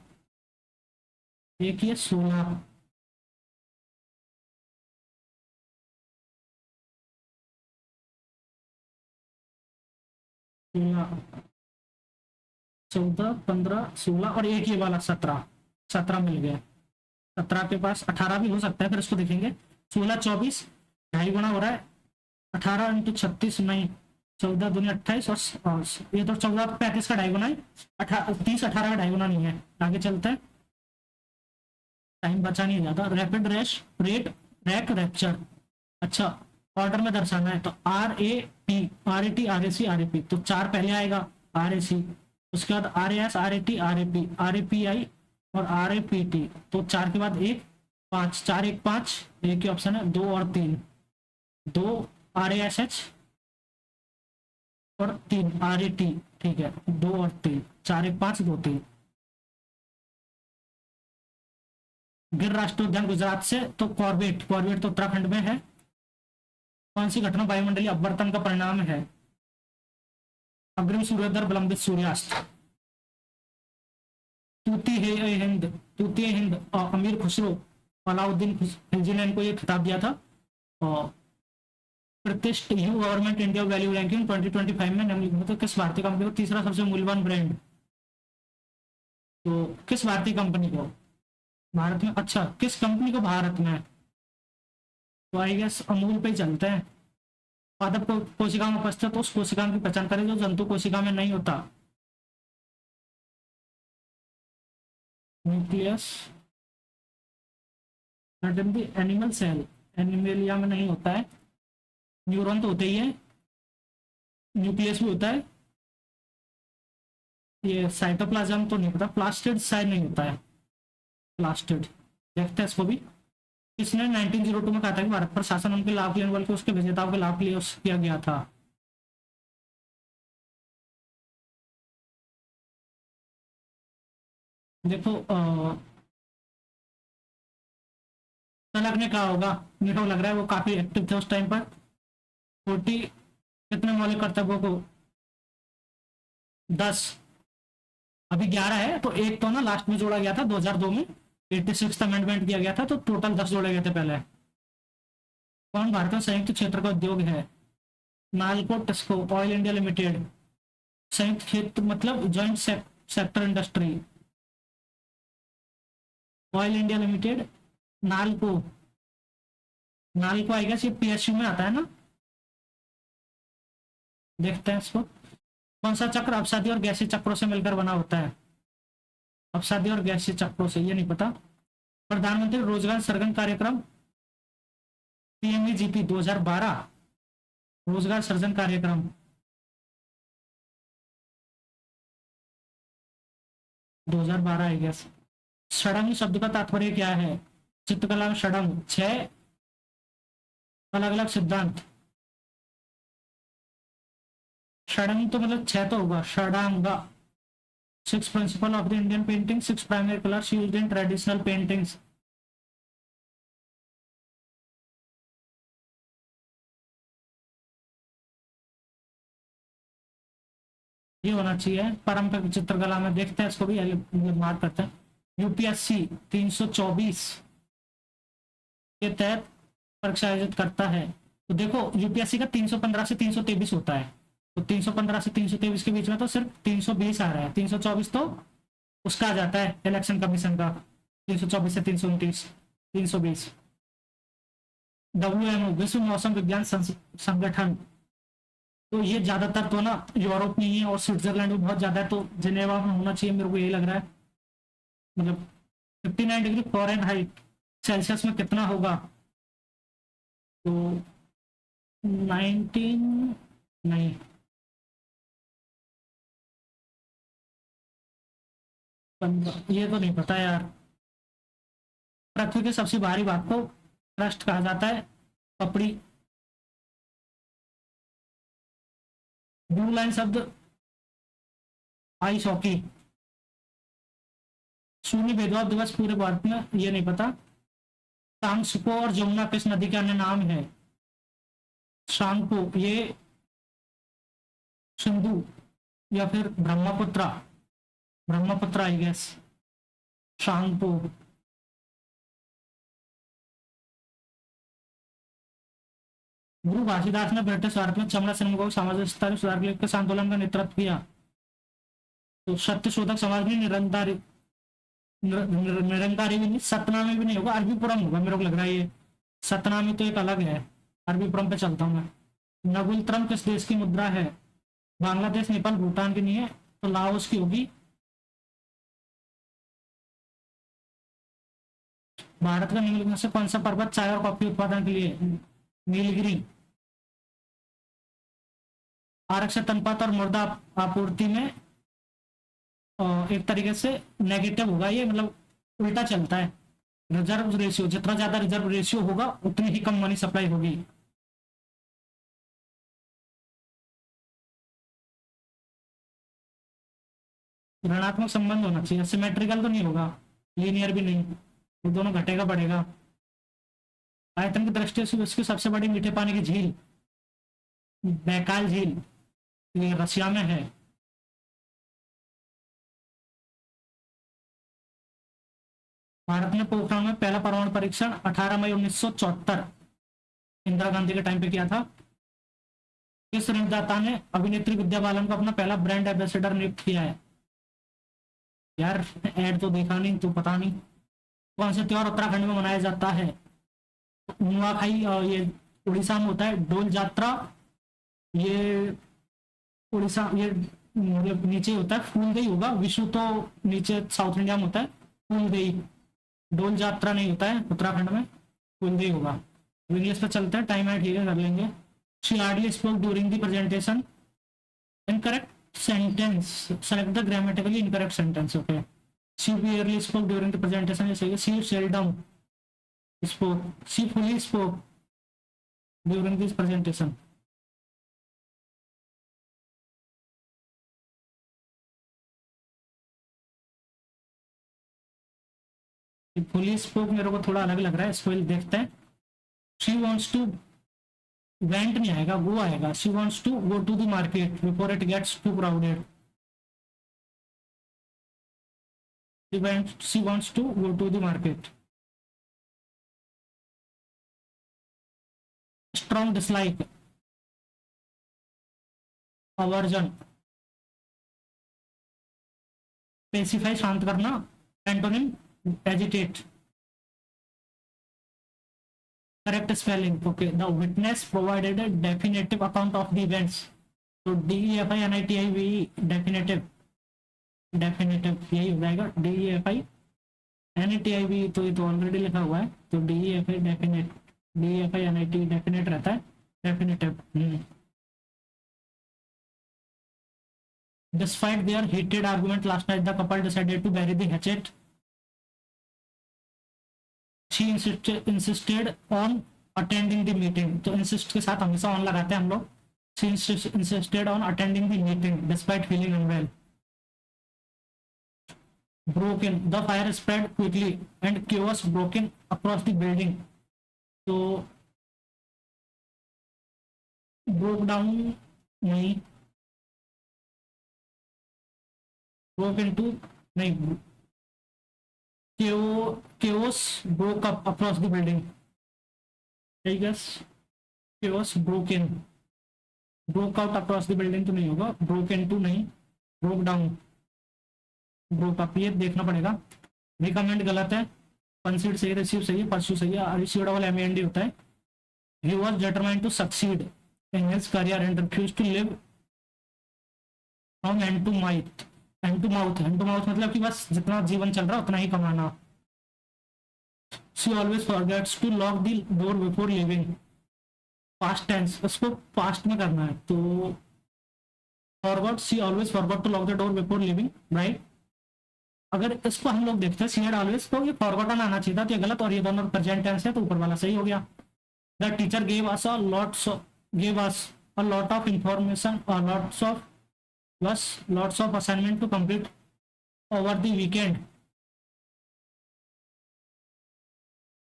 एक ये 16, 16, 14 15 16 और एक ये वाला 17, 17 मिल गया। 17 के पास 18 भी हो सकता है, फिर उसको देखेंगे। 16 24, ढाई गुना हो रहा है। 18 इंटू 36 नहीं, 14 दूनी 28 और ये तो 14 35 का ढाई गुना है। 30 18 का ढाई गुना नहीं है। आगे चलते हैं, टाइम बचा नहीं ज्यादा। रैपिड रेश रेट रैक रैप्चर, अच्छा ऑर्डर में दर्शाना है तो RAP RAT RAC RAP, तो 4 पहले आएगा RAC, उसके बाद RAS RAT RAP RAPI और RAPT, तो 4 के बाद 1 5, 4 1 5, एक ही ऑप्शन है। 2 और 3, 2 RASH और 3 RAT, ठीक है 2 और 3, 4 1 5 2 3। गिर राष्ट्रीय उद्यान गुजरात से, तो कॉर्बेट, कॉर्बेट तो उत्तराखंड में है। कौन सी घटना वायुमंडलीय अपवर्तन का परिणाम है? अग्रिम सूर्योदय, विलंबित सूर्यास्त। तूती है हिंद, तूती हिंद अमीर खुसरो अलाउद्दीन खिलजी ने इनको ये खिताब दिया था। और प्रतिष्ठित you government India value ranking 2025 में निम्नलिखित तो किस भारतीय कंपनी को तीसरा सबसे मूल्यवान ब्रांड, तो किस भारतीय कंपनी को भारत में, अच्छा किस कंपनी को भारत में, तो आई गेस अमूल पे ही चलते हैं। पादप कोशिका में उपस्थित उस कोशिका की पहचान करें जो जंतु कोशिका में नहीं होता। न्यूक्लियस, एनिमल सेल, एनिमेलिया में नहीं होता है। न्यूरॉन तो होते ही है, न्यूक्लियस भी होता है। ये साइटोप्लाज्म तो नहीं पता, प्लास्टिड शायद नहीं होता है, प्लास्टिड। देखते हैं इसको भी। इसने 1902 में कहा था कि भारत पर शासन उनके लाभ के लिए बल्कि उसके विजेताओं के लाभ के लिए किया गया था। देखो तलक ने कहा होगा, मेरे को लग रहा है वो काफी एक्टिव थे उस टाइम पर। 40 कितने मौलिक कर्तव्यों को, 10, अभी 11 है तो एक तो ना लास्ट में जोड़ा गया था 2002 में, 86 अमेंडमेंट किया गया था तो टोटल 10 जोड़े गए थे पहले। कौन भारत में संयुक्त क्षेत्र का उद्योग है? NALCO TISCO oil India limited, संयुक्त क्षेत्र मतलब joint sector industry, oil India limited, NALCO, NALCO आएगा, ये PSU में आता है ना। देखते हैं इसको। कौन सा चक्र अपसादी और गैसीय चक्रों से मिलकर बना होता है? अपसादी और गैसीय चक्रों से, ये नहीं पता। प्रधानमंत्री रोजगार सृजन कार्यक्रम PMEGP 2012, रोजगार सृजन कार्यक्रम 2012 आई गेस। षडंग शब्द का तात्पर्य क्या है? चित्रकला में षडंग 6 अलग अलग सिद्धांत। षडंग तो मतलब 6 तो होगा, षडांग। 6 principle of the Indian painting, 6 primary colours used in traditional paintings. ये होना चाहिए पारंपरिक चित्रकला में। देखते हैं इसको भी, मार्क करते हैं। UPSC 324 के तहत परीक्षा आयोजित करता है। तो देखो UPSC का 315 से 323 होता है, तो 315 से 323 के बीच में तो सिर्फ 320 आ रहा है। 324 तो उसका आ जाता है इलेक्शन कमीशन का, 324 से 329, 320। WMO विश्व मौसम विज्ञान संगठन, तो ये ज्यादातर तो ना यूरोप में ही है और स्विट्जरलैंड में बहुत ज्यादा है, तो जिनेवा में होना चाहिए, मेरे को यही लग रहा है। मतलब 59 डिग्री फ़ारेनहाइट सेल्सियस में कितना होगा, तो 19 नहीं, ये तो नहीं पता यार। पृथ्वी की सबसे भारी भाग को क्रस्ट कहा जाता है, पपड़ी। ब्लू लाइन शब्द आइस हॉकी। शून्य भेदभाव दिवस पूरे भारत में, ये नहीं पता। सांगपो और जमुना किस नदी का अन्य नाम है? सांगपो ये सिंधु या फिर ब्रह्मपुत्र, ब्रह्मपुत्र आई गेस। सांगपो। गुरु घासीदास ने ब्रिटिश भारत में चमड़ा श्रमिकों को सामाजिक स्तर सुधार के लिए किस आंदोलन का नेतृत्व किया? तो सत्य शोधक समाज में निरंकारी, निरंकारी भी नहीं, सतनामी भी नहीं होगा, अरबीपुरम होगा मेरे को लग रहा है ये। सतनामी तो एक अलग है, अरबीपुरम पे चलता हूँ मैं। नगुलत्रम किस देश की मुद्रा है? बांग्लादेश, नेपाल, भूटान की नहीं है तो लाओस की होगी। भारत का निम्नलिखित में से कौन सा पर्वत चाय और कॉफी उत्पादन के लिए? नीलगिरी। आरक्षित अनुपात और मृदा आपूर्ति में एक तरीके से नेगेटिव होगा ये, मतलब उल्टा चलता है। रिजर्व रेशियो, जितना ज्यादा रिजर्व रेशियो होगा उतनी ही कम मनी सप्लाई होगी। ऋणात्मक संबंध होना चाहिए, सिमेट्रिकल तो नहीं होगा, लीनियर भी नहीं, वो दोनों घटेगा बढ़ेगा। आयतन की दृष्टि से उसकी सबसे बड़ी मीठे पानी की झील बैकाल झील, ये रशिया में है। भारत ने पोखरण में पहला परमाणु परीक्षण 18 मई 1974 इंदिरा गांधी के टाइम पे किया था। किस ऋणदाता ने अभिनेत्री विद्या बालन को अपना पहला ब्रांड एम्बेसडर नियुक्त किया है? यार ऐड तो देखा नहीं तो पता नहीं। कौन सा त्योहार उत्तराखंड में मनाया जाता है? नुआखाई, ये उड़ीसा में होता है। डोल जात्रा ये उड़ीसा, ये मतलब नीचे होता है। फूलदेई होगा, विशु तो नीचे साउथ इंडिया में होता है। फूलदेई, डोल जात्रा नहीं होता है उत्तराखंड में, फूलदेई होगा। इंग्लिश पे चलते हैं, टाइम है ठीक है कर लेंगे। She hardly spoke during the presentation. Incorrect sentence, select the grammatically incorrect sentence. Okay, she barely spoke during the presentation, ये सही है। She seldom spoke, she fully spoke during this presentation। fully spoke मेरे को थोड़ा अलग लग रहा है, इसको देखते हैं। she wants to, went नहीं आएगा, go आएगा। she wants to go to the market before it gets too crowded। she wants to go to the market। strong dislike, aversion। pacify शांत करना, antonym agitate। correct spelling, okay। the witness provided a definitive account of the events। तो DEFINITIVE, definitive, definitive यही हो जाएगा। DEFINITIVE तो ये तो already लिखा हुआ है, तो DEFI definite, DEFINIT definite रहता है, definitive। Despite their heated argument last night, the couple decided to bury the hatchet। She insisted on attending the meeting। तो insist के साथ हमेशा on लगाते हैं हम लोग। She insisted on attending the meeting despite feeling unwell। Broken, the fire spread quickly and chaos broken across the building। तो broke down नहीं, broke into नहीं, chaos broke up across the building। I guess chaos broken, broke out across the building तो नहीं होगा, broke into नहीं, broke down, broke up, ये देखना पड़ेगा। रिकमेंड गलत है, कंसीड सही, रिसीव सही है, परस्यू सही है, रिसीव डबल MEND होता है। He was determined to succeed in his career and refused to live from hand to mouth। hand to mouth, hand to mouth मतलब कि बस जितना जीवन चल रहा है उतना ही कमाना। She always forgets to lock the door before leaving। past tense, उसको past में करना है तो forgot, she always forgot to lock the door before leaving, right। अगर इसको हम लोग देखते हैं she had always, तो ये forgotten आना चाहिए था, तो ये गलत, और ये दोनों प्रेजेंट टेंस है तो ऊपर वाला सही हो गया। The teacher gave us a lot of information, or lots of plus lots of assignment to complete over the weekend.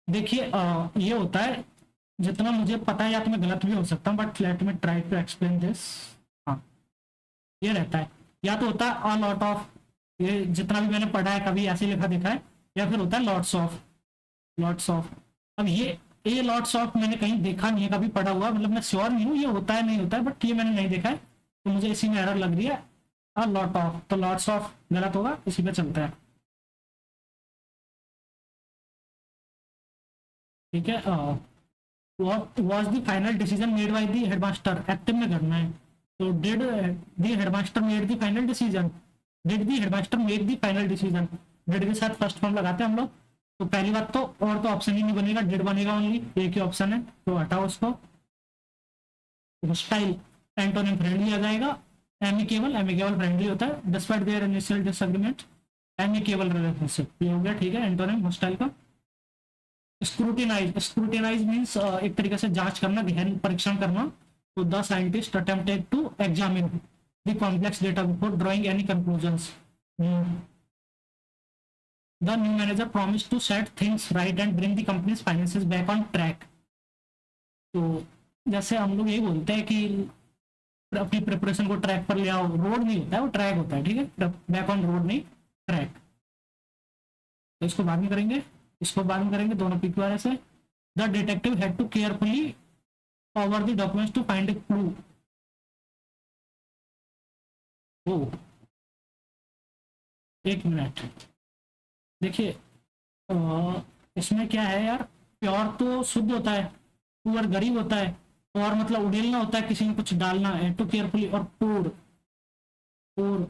देखिए ये होता है, जितना मुझे पता है, या तो मैं गलत भी हो सकता हूँ, but let me try to explain this. हाँ, ये रहता है, या तो होता है अ लॉट ऑफ, ये जितना भी मैंने पढ़ा है कभी ऐसे लिखा देखा है, या फिर होता है लॉट्स ऑफ. लॉट्स ऑफ, अब ये लॉट्स ऑफ मैंने कहीं देखा नहीं है, कभी पढ़ा हुआ, मतलब मैं श्योर नहीं हूँ ये होता है नहीं होता है, बट ये मैंने नहीं देखा है, तो मुझे इसी में एरर लग रही है. अ लॉट ऑफ, तो लॉट्स ऑफ गलत होगा, इसी पे चलता है. ठीक है. what was the final decision made by the headmaster, active में करना है. तो did the headmaster made the final decision, did the headmaster make the final decision, did के साथ फर्स्ट फॉर्म लगाते हैं हम लोग. तो पहली बात तो, और तो ऑप्शन ही नहीं बनेगा, did बनेगा ओनली, एक ही ऑप्शन है, तो हटाओ उसको. हॉस्टाइल एंटोनिम फ्रेंडली आ जाएगा. एमिकेबल, एमिकेबल फ्रेंडली होता है, despite their initial disagreement, amicable relationship, ये हो गया. ठीक है, एंटोनिम हॉस्टाइल का. स्क्रूटिनाइज, स्क्रूटिनाइज मीन्स एक तरीके से जांच करना, गहन परीक्षण करना. तो the scientist attempted to examine the complex data before drawing any conclusions. The new manager promise to set things right and bring the company's finances back on track. तो जैसे हम लोग यही बोलते हैं कि अपनी प्रिपरेशन को ट्रैक पर ले आओ, रोड नहीं होता है वो, ट्रैक होता है. ठीक है, बैक ऑन रोड नहीं, ट्रैक. तो इसको बाद में करेंगे, इसको बाद में करेंगे, दोनों PQR से. The detective had to carefully over the documents to find a clue. ओ, एक मिनट, देखिए इसमें क्या है यार, प्योर तो शुद्ध होता है, पुअर गरीब होता है, और मतलब उड़ेलना होता है, किसी में कुछ डालना है, टू केयरफुली. और पोर, पोर,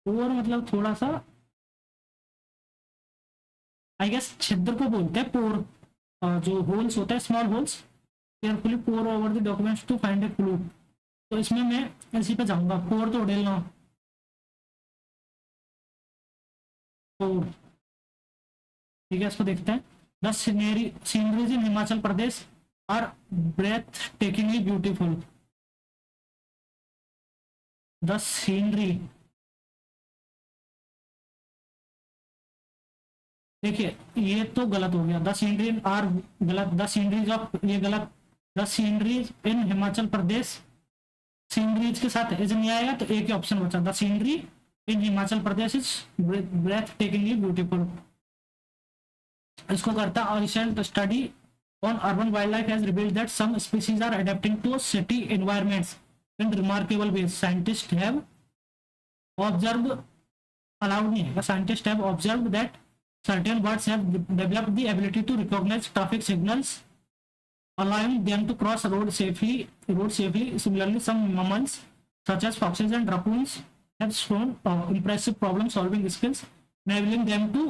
पोर मतलब थोड़ा सा, आई गेस छिद्र को बोलते हैं पोर, जो होल्स होता है, small holes. Carefully pore over the documents to find a clue. तो इसमें मैं इसी पे जाऊंगा, पोर तो उड़ेलना, पोर. ठीक है, इसको देखते हैं. The sceneries in Himachal Pradesh are breathtakingly beautiful. The scenery, देखिए ये तो गलत हो गया, द सीनरी आर गलत, द सीनरीज ऑफ ये गलत. The sceneries in Himachal Pradesh, sceneries के साथ इज नहीं आएगा, तो एक ही ऑप्शन बचा, the scenery in Himachal Pradesh is breathtakingly beautiful. इसको करता है, recent study on urban wildlife has revealed that some species are adapting to city environments in remarkable ways. Scientist have observe, allowed नहीं है, scientist have observe that certain birds have developed the ability to recognize traffic signals, allowing them to cross road safely. Similarly, some mammals such as foxes and raccoons have shown impressive problem-solving skills, enabling them to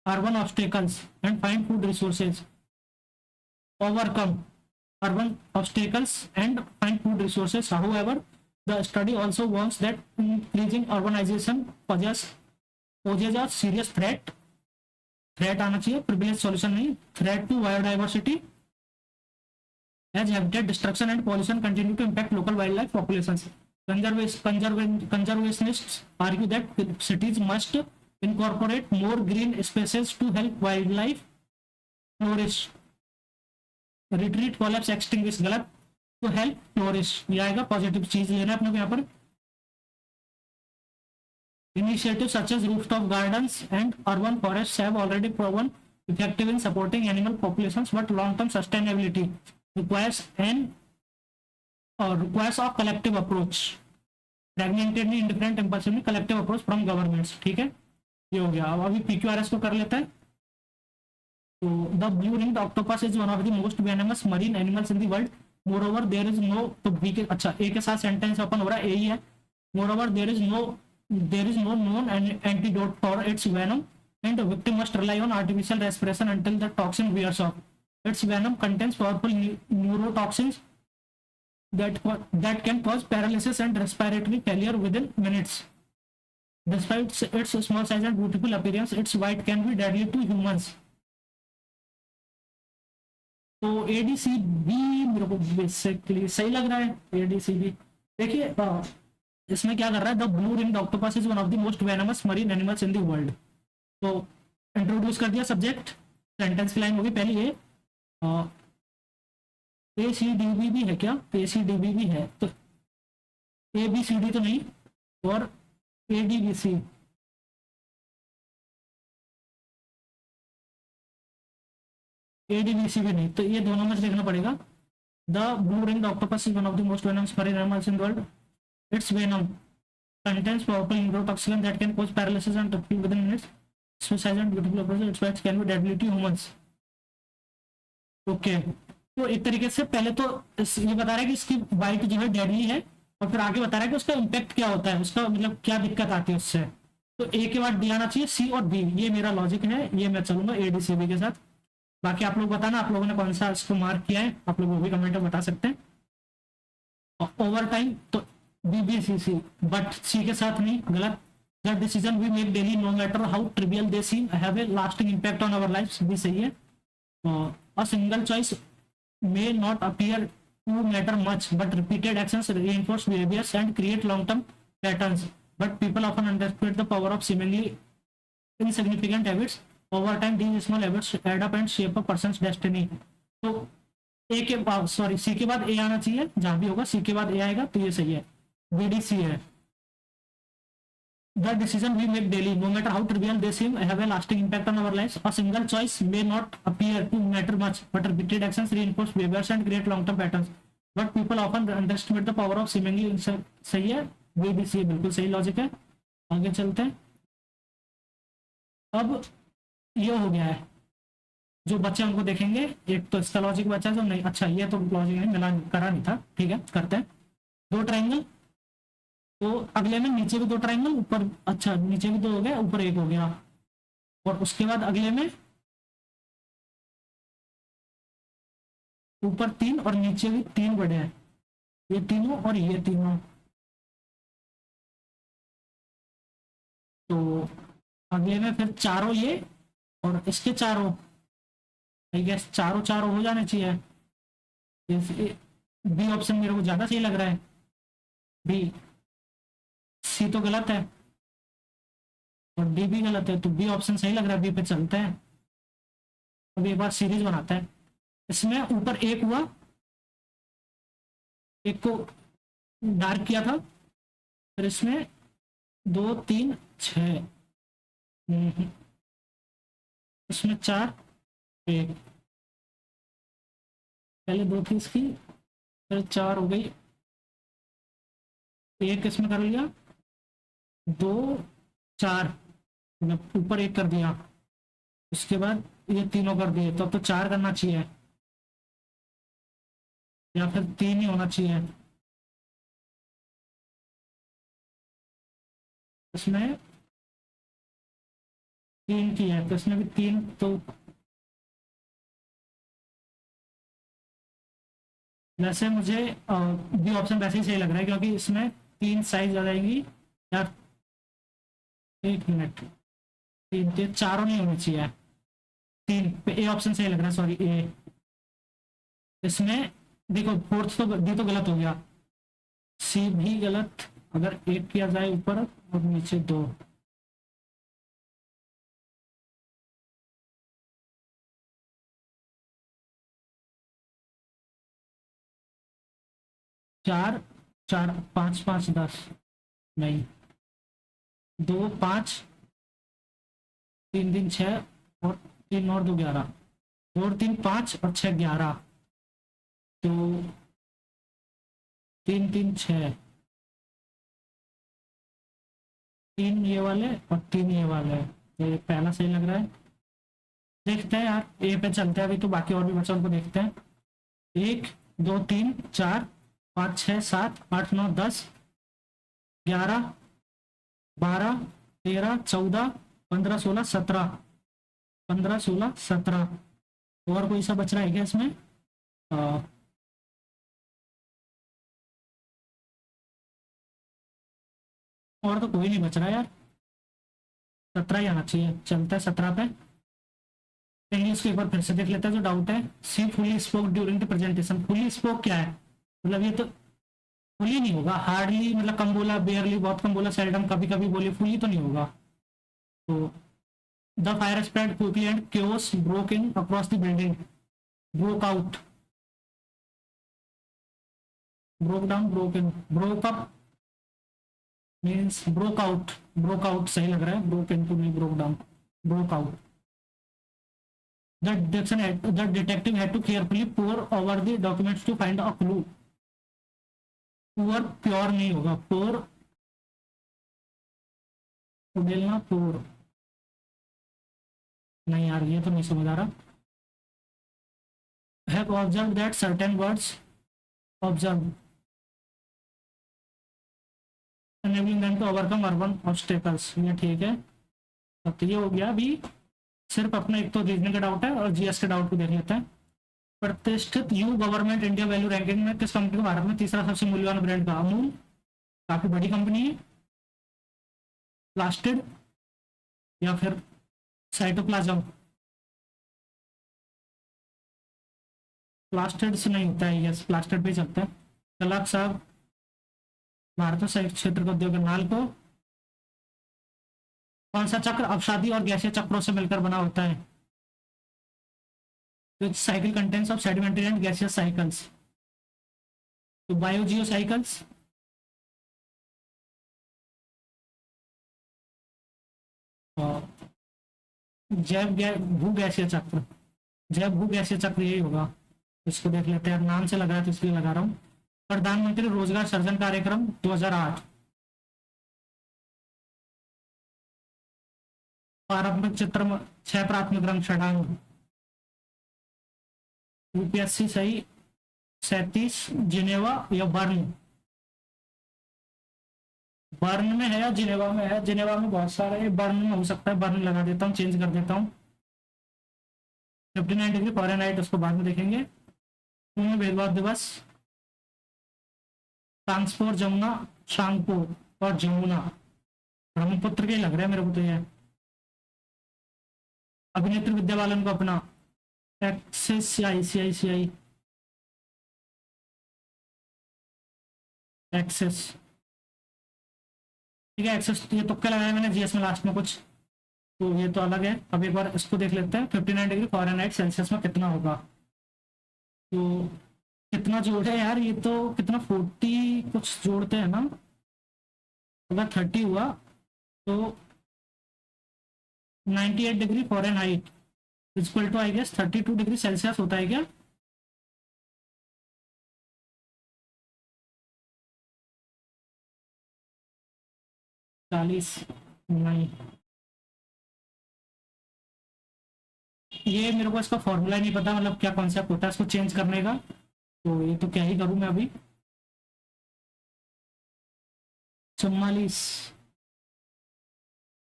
urban obstacles and find food resources. Overcome urban obstacles and find food resources. However, the study also warns that increasing urbanization poses a serious threat. Threat आना चाहिए, privilege solution नहीं. Threat to biodiversity as habitat destruction and pollution continue to impact local wildlife populations. Conservationists argue that cities must incorporate more green spaces to help wildlife flourish. Retreat, collapse, extinguish गलत, तो help flourish ये आएगा. Positive चीज लेना है अपने को यहाँ पर. Initiatives such as rooftop gardens and urban forests have already proven effective in supporting animal populations, but long-term sustainability requires a collective approach. Fragmentedly, indifferent, impulsively, collective approach from governments. ठीक है, ये हो गया. अब अभी PQRS को कर लेते हैं. तो the blue-ringed octopus is one of the most venomous marine animals in the world. Moreover, there is no, तो B के, अच्छा A के साथ सेंटेंस ओपन हो रहा है, A ही है. Moreover, there is no known antidote for its venom, and the victim must rely on artificial respiration until the toxin wears off. Its venom contains powerful neurotoxins that can cause paralysis and respiratory failure within minutes. Despite its small size and beautiful appearance, its bite can be deadly to humans. तो ADCB मेरे को basically सही लग रहा है, ADCB. देखिए इसमें क्या कर रहा है, the blue ring octopus is one of the most venomous marine animals in the world. तो इंट्रोड्यूस कर दिया सब्जेक्ट, सेंटेंस की लाइन होगी पहली ये, ए सी डी बी भी है क्या, ए सी डी बी भी है तो ए बी सी डी तो नहीं, और A D B C, A D B C भी नहीं, तो ये दोनों में से देखना पड़ेगा। The blue ring octopus is one of the most venomous marine animals in the world. Its venom contains powerful neurotoxin that can cause paralysis and death within minutes. Suicide and beautiful approach, its bites can be deadly to humans. Okay तो एक तरीके से पहले तो ये बता रहा है कि इसकी बाइट जो है डेडली है, और फिर आगे बता रहा है कि उसका इम्पैक्ट क्या होता है, उसका मतलब क्या दिक्कत आती है उससे। तो ए के बाद डी आना चाहिए, सी और बी, ये मेरा लॉजिक है, ये मैं चलूंगा ए डी सी बी के साथ। बाकी आप लोग बताना आप लोगों ने कौन सा इसको मार्क किया है, आप लोग वो भी कमेंट में बता सकते हैं। ओवर टाइम तो B B C C, but C के साथ नहीं, गलत। The decision we make daily no matter how trivial they seem have a lasting impact on our lifes, भी सही है। A single choice may not appear to matter much, but repeated actions reinforce behaviors and create long-term patterns. But people often underestimate the power of seemingly insignificant habits. Over time, these small habits add up and shape a person's destiny. तो ए के बाद sorry C के बाद ए आना चाहिए, जहां भी होगा सी के बाद ए आएगा तो ये सही है, बीडीसी है। The decision we make daily, no matter how trivial they seem, have a lasting impact on our lives. A single choice may not appear to matter much, but repeated actions reinforce behaviors and create long-term patterns. But people often underestimate the power of seemingly सही है, BBC बिल्कुल सही logic है। आगे चलते हैं। अब ये हो गया है, जो बच्चे उनको देखेंगे, एक तो इसका लॉजिक बचा जो नहीं, अच्छा ये तो लॉजिक नहीं मिला, करा नहीं था, ठीक है करते हैं। दो ट्राइंगल, तो अगले में नीचे भी दो ट्राइंगल, ऊपर अच्छा नीचे भी दो हो गया, ऊपर एक हो गया, और उसके बाद अगले में ऊपर तीन और नीचे भी तीन बड़े हैं, ये तीनों और ये तीनों। तो अगले में फिर चारों ये और इसके चारों, आई गेस चारों चारों हो जाने चाहिए। बी ऑप्शन मेरे को ज्यादा सही लग रहा है, बी। सी तो गलत है और डी भी गलत है, तो बी ऑप्शन सही लग रहा है, बी पे चलते हैं। अब एक बार सीरीज बनाते हैं, इसमें ऊपर एक हुआ, एक को डार्क किया था, फिर इसमें दो तीन छः, इसमें चार एक, पहले दो थी इसकी, फिर चार हो गई, एक इसमें कर लिया, दो चार, मतलब ऊपर एक कर दिया, उसके बाद ये तीनों कर दिए, तो अब तो चार करना चाहिए या फिर तीन ही होना चाहिए। इसमें तीन की है तो इसमें भी तीन, तो वैसे मुझे बी ऑप्शन वैसे ही सही लग रहा है, क्योंकि इसमें तीन साइज आ जाएंगी यार, एक मिनट, तीन तीन चारों नहीं होनी चाहिए, तीन पे ए ऑप्शन सही लग रहा है, सॉरी ए। इसमें देखो फोर्थ तो डी तो गलत हो गया, सी भी गलत, अगर एक किया जाए ऊपर और नीचे दो, चार चार पाँच पाँच 10, नहीं, दो पाँच, तीन तीन छः, और तीन और दो 11, दो और तीन पाँच और छः 11, तो तीन तीन छः, तीन ये वाले और तीन ये वाले, ये पहला सही लग रहा है। देखते हैं यार, ए पे चलते हैं अभी, तो बाकी और भी बच्चों को देखते हैं। एक दो तीन चार पाँच छः सात आठ नौ 10 11 12 13 14 15 16 17, 15 16 17, और कोई सा बच रहा है क्या इसमें? और तो कोई नहीं बच रहा यार, 17 ही आना चाहिए, चलता है 17 पे। इंग्लिश को एक बार फिर से देख लेते हैं जो डाउट है। C fully spoke during the presentation, fully spoke क्या है, मतलब ये तो फुली नहीं होगा, हार्डली मतलब कम बोला, बेयरली बहुत कम बोला, सेल्डम कभी कभी बोले, फुली तो नहीं होगा। तो the fire spread quickly and chaos broke in across the building, broke out, broke down, broke in, broke up means broke out, broke out सही लग रहा है, broke into नहीं, broke down, broke out. The detective had to carefully pore over the documents to find a clue. Pour pure नहीं होगा, pour उड़ेलना, pour नहीं यार, ये तो नहीं समझ आ रहा। Have observed that certain words, observed, enabling them to overcome urban obstacles, ये ठीक है। अब तो ये हो गया। अभी सिर्फ अपना एक तो रीजनिंग का डाउट है और जीएस के डाउट को देख लेते हैं। प्रतिष्ठित you government India value ranking में किस कंपनी को भारत में तीसरा सबसे मूल्यवान ब्रांड का? अमूल, काफी बड़ी कंपनी है। प्लास्टिड या फिर साइटोप्लाज्म? प्लास्टिड से नहीं होता है, यस प्लास्टिड भी चलता है। कलाक साहब, भारत में क्षेत्र का उद्योग नाल को कौन सा चक्र अपसादी और गैसीय चक्रों से मिलकर बना होता है? Which cycle contains of sedimentary and gaseous cycles? तो बायोजियो साइकिल्स, जैव भू गैसीय चक्र, जैव भू गैसीय चक्र यही होगा। इसको देख लेते हैं, नाम से लगा है तो इसलिए लगा रहा हूँ। प्रधानमंत्री रोजगार सृजन कार्यक्रम 2008, पारंपरिक चित्र 6 प्राथमिक रंग षडांग, यूपीएससी सही 37, जिनेवा या बर्न? बर्न में है या जिनेवा में है? जिनेवा में बहुत सारे, बर्न में हो सकता है, बर्न लगा देता हूँ, चेंज कर देता हूँ। 59 डिग्री फ़ारेनहाइट, उसको बाद में देखेंगे। पूर्ण भेदभाव दिवस, ट्रांसपोर जमुना, शांगपुर और जमुना, ब्रह्मपुत्र के लग रहा है मेरे को तो ये। अभिनेत्री विद्या बालन को अपना एक्सिस या आईसीआईसीआई? एक्सेस, ठीक है एक्सेस। ये तुक्के लगाए मैंने जीएस में लास्ट में कुछ, तो ये तो अलग है। अब एक बार इसको देख लेते हैं। 59 डिग्री फ़ारेनहाइट सेल्सियस में कितना होगा? तो कितना जोड़े यार, ये तो कितना 40 कुछ जोड़ते हैं ना। अगर 30 हुआ तो 98 degree Fahrenheit equal to I guess 32 degree Celsius होता है क्या? चालीस नहीं, ये मेरे को इसका फॉर्मूला नहीं पता, मतलब क्या कॉन्सेप्ट होता है इसको चेंज करने का। तो ये तो क्या ही करूं मैं अभी। 44,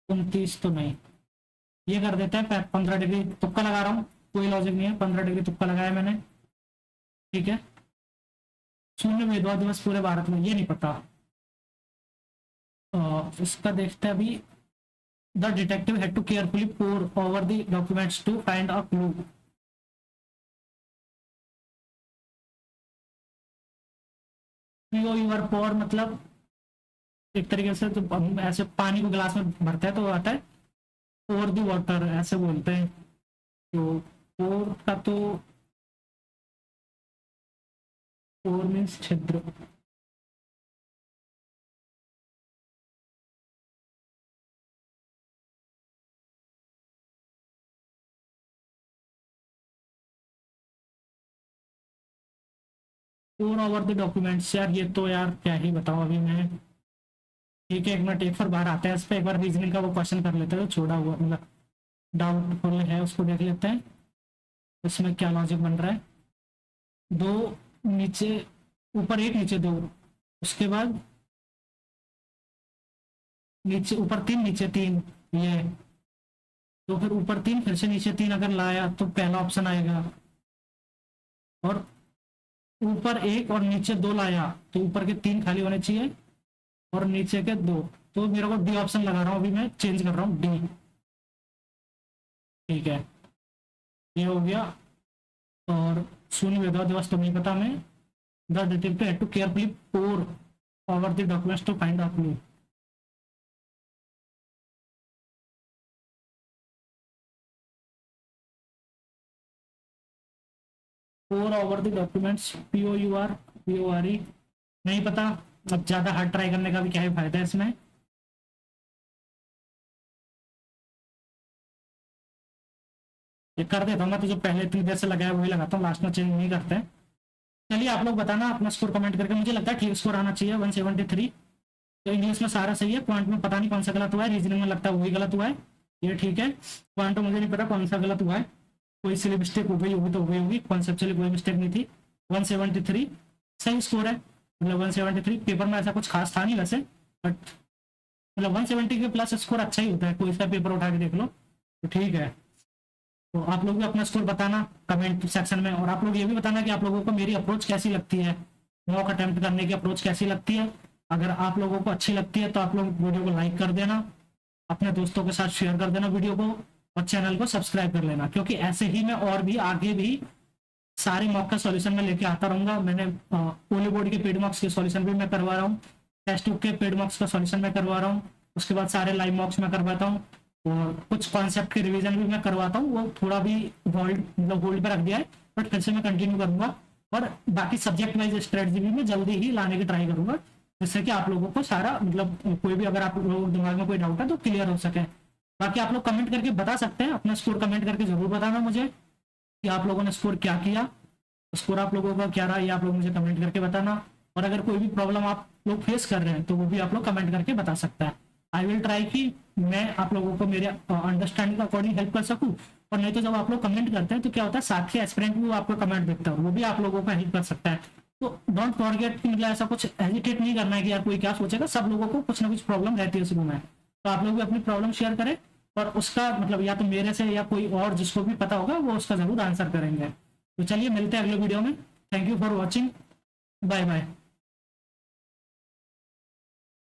29 तो नहीं, ये कर देते हैं 15 डिग्री, तुक्का लगा रहा हूँ, कोई लॉजिक नहीं है, 15 डिग्री तुक्का लगाया मैंने, ठीक है। शून्य भेदभाव दिवस पूरे भारत में, ये नहीं पता। इसका देखते हैं अभी। The detective had to carefully pore over the documents to find a clue. Your pore मतलब एक तरीके से तो हम ऐसे पानी को गिलास में भरते हैं तो आता है पोर दी वाटर, ऐसे बोलते हैं। तो पोर का तो पोर मीन्स छिद्र। पोर ओवर द डॉक्यूमेंट्स, यार ये तो यार क्या ही बताऊं अभी मैं। ठीक है, एक मिनट, एक बार बाहर आता है इस पर, एक बार रीजनिंग का वो क्वेश्चन कर लेते हैं, तो छोड़ा हुआ मतलब डाउटफुल है, उसको देख लेते हैं उसमें क्या लॉजिक बन रहा है। दो नीचे, ऊपर एक नीचे दो, उसके बाद नीचे ऊपर 3 नीचे 3, ये तो फिर ऊपर 3 फिर से नीचे 3 अगर लाया तो पहला ऑप्शन आएगा। और ऊपर 1 और नीचे 2 लाया तो ऊपर के 3 खाली होने चाहिए और नीचे के 2, तो मेरे को डी ऑप्शन लगा रहा हूँ, अभी मैं चेंज कर रहा हूँ, डी। ठीक है, ये हो गया। और शून्य भेदभाव दिवस तो नहीं पता हमें, the detective had to carefully pore over the documents to find a clue. Pore over the documents, POUR नहीं पता। अब ज्यादा हार्ड ट्राई करने का भी क्या ही फायदा है इसमें। ये कर देता हूँ मैं, तो जो पहले इतनी देर से लगाया वही लगाता हूँ, लास्ट में चेंज नहीं करते हैं। चलिए आप लोग बताना अपना स्कोर कमेंट करके, मुझे लगता है ठीक स्कोर आना चाहिए 173। तो इंग्लिश में सारा सही है, क्वांट में पता नहीं कौन सा गलत हुआ है, रीजनिंग में लगता है वही गलत हुआ है, ये ठीक है। क्वांट मुझे नहीं पता कौन सा गलत हुआ है, कोई सिली मिस्टेक हो गई होगी तो हो गई होगी, कॉन्सेप्चुअली कोई मिस्टेक नहीं थी। 173 सही स्कोर है, मतलब 173। पेपर में ऐसा कुछ खास था नहीं वैसे, बट मतलब 170 के प्लस स्कोर अच्छा ही होता है, कोई सा पेपर उठा के देख लो तो ठीक है। तो आप लोग भी अपना स्कोर बताना कमेंट सेक्शन में, और आप लोग ये भी बताना कि आप लोगों को मेरी अप्रोच कैसी लगती है, मॉक अटेम्प्ट करने की अप्रोच कैसी लगती है। अगर आप लोगों को अच्छी लगती है तो आप लोग वीडियो को लाइक कर देना, अपने दोस्तों के साथ शेयर कर देना वीडियो को, और चैनल को सब्सक्राइब कर लेना, क्योंकि ऐसे ही मैं और भी आगे भी सारे मॉक का सॉल्यूशन में लेके आता रहूंगा। मैंने पोली बोर्ड के पेड मॉक्स के सॉल्यूशन भी मैं करवा रहा हूँ, टेस्ट बुक के पेड मॉक्स का सॉल्यूशन मैं करवा रहा हूँ, उसके बाद सारे लाइव मॉक्स में करवाता हूँ, और कुछ कॉन्सेप्ट की रिवीजन भी मैं करवाता हूँ। वो थोड़ा भी होल्ड पे रख दिया है, बट फिर से मैं कंटिन्यू करूंगा। और बाकी सब्जेक्ट वाइज स्ट्रेटजी भी मैं जल्दी ही लाने की ट्राई करूंगा, जिससे कि आप लोगों को सारा मतलब कोई भी अगर आप लोगों दिमाग में कोई डाउट है तो क्लियर हो सके। बाकी आप लोग कमेंट करके बता सकते हैं, अपना स्कोर कमेंट करके जरूर बताना मुझे कि आप लोगों ने स्कोर क्या किया, स्कोर आप लोगों का क्या रहा, ये आप लोग मुझे कमेंट करके बताना। और अगर कोई भी प्रॉब्लम आप लोग फेस कर रहे हैं तो वो भी आप लोग कमेंट करके बता सकते हैं। आई विल ट्राई कि मैं आप लोगों को मेरे अंडरस्टैंडिंग के अकॉर्डिंग हेल्प कर सकूं। और नहीं तो जब आप लोग कमेंट करते हैं तो क्या होता है, साथ के एस्पिरेंट भी वो आपको कमेंट देखता है, वो भी आप लोगों को हेल्प कर सकता है। तो डोंट फॉरगेट कि मतलब ऐसा कुछ हेजिटेट नहीं करना है कि यार कोई क्या सोचेगा, सब लोगों को कुछ ना कुछ प्रॉब्लम रहती है शुरू में। तो आप लोग भी अपनी प्रॉब्लम शेयर करें, और उसका मतलब या तो मेरे से या कोई और जिसको भी पता होगा वो उसका जरूर आंसर करेंगे। तो चलिए मिलते हैं अगले वीडियो में। Thank you for watching, bye bye.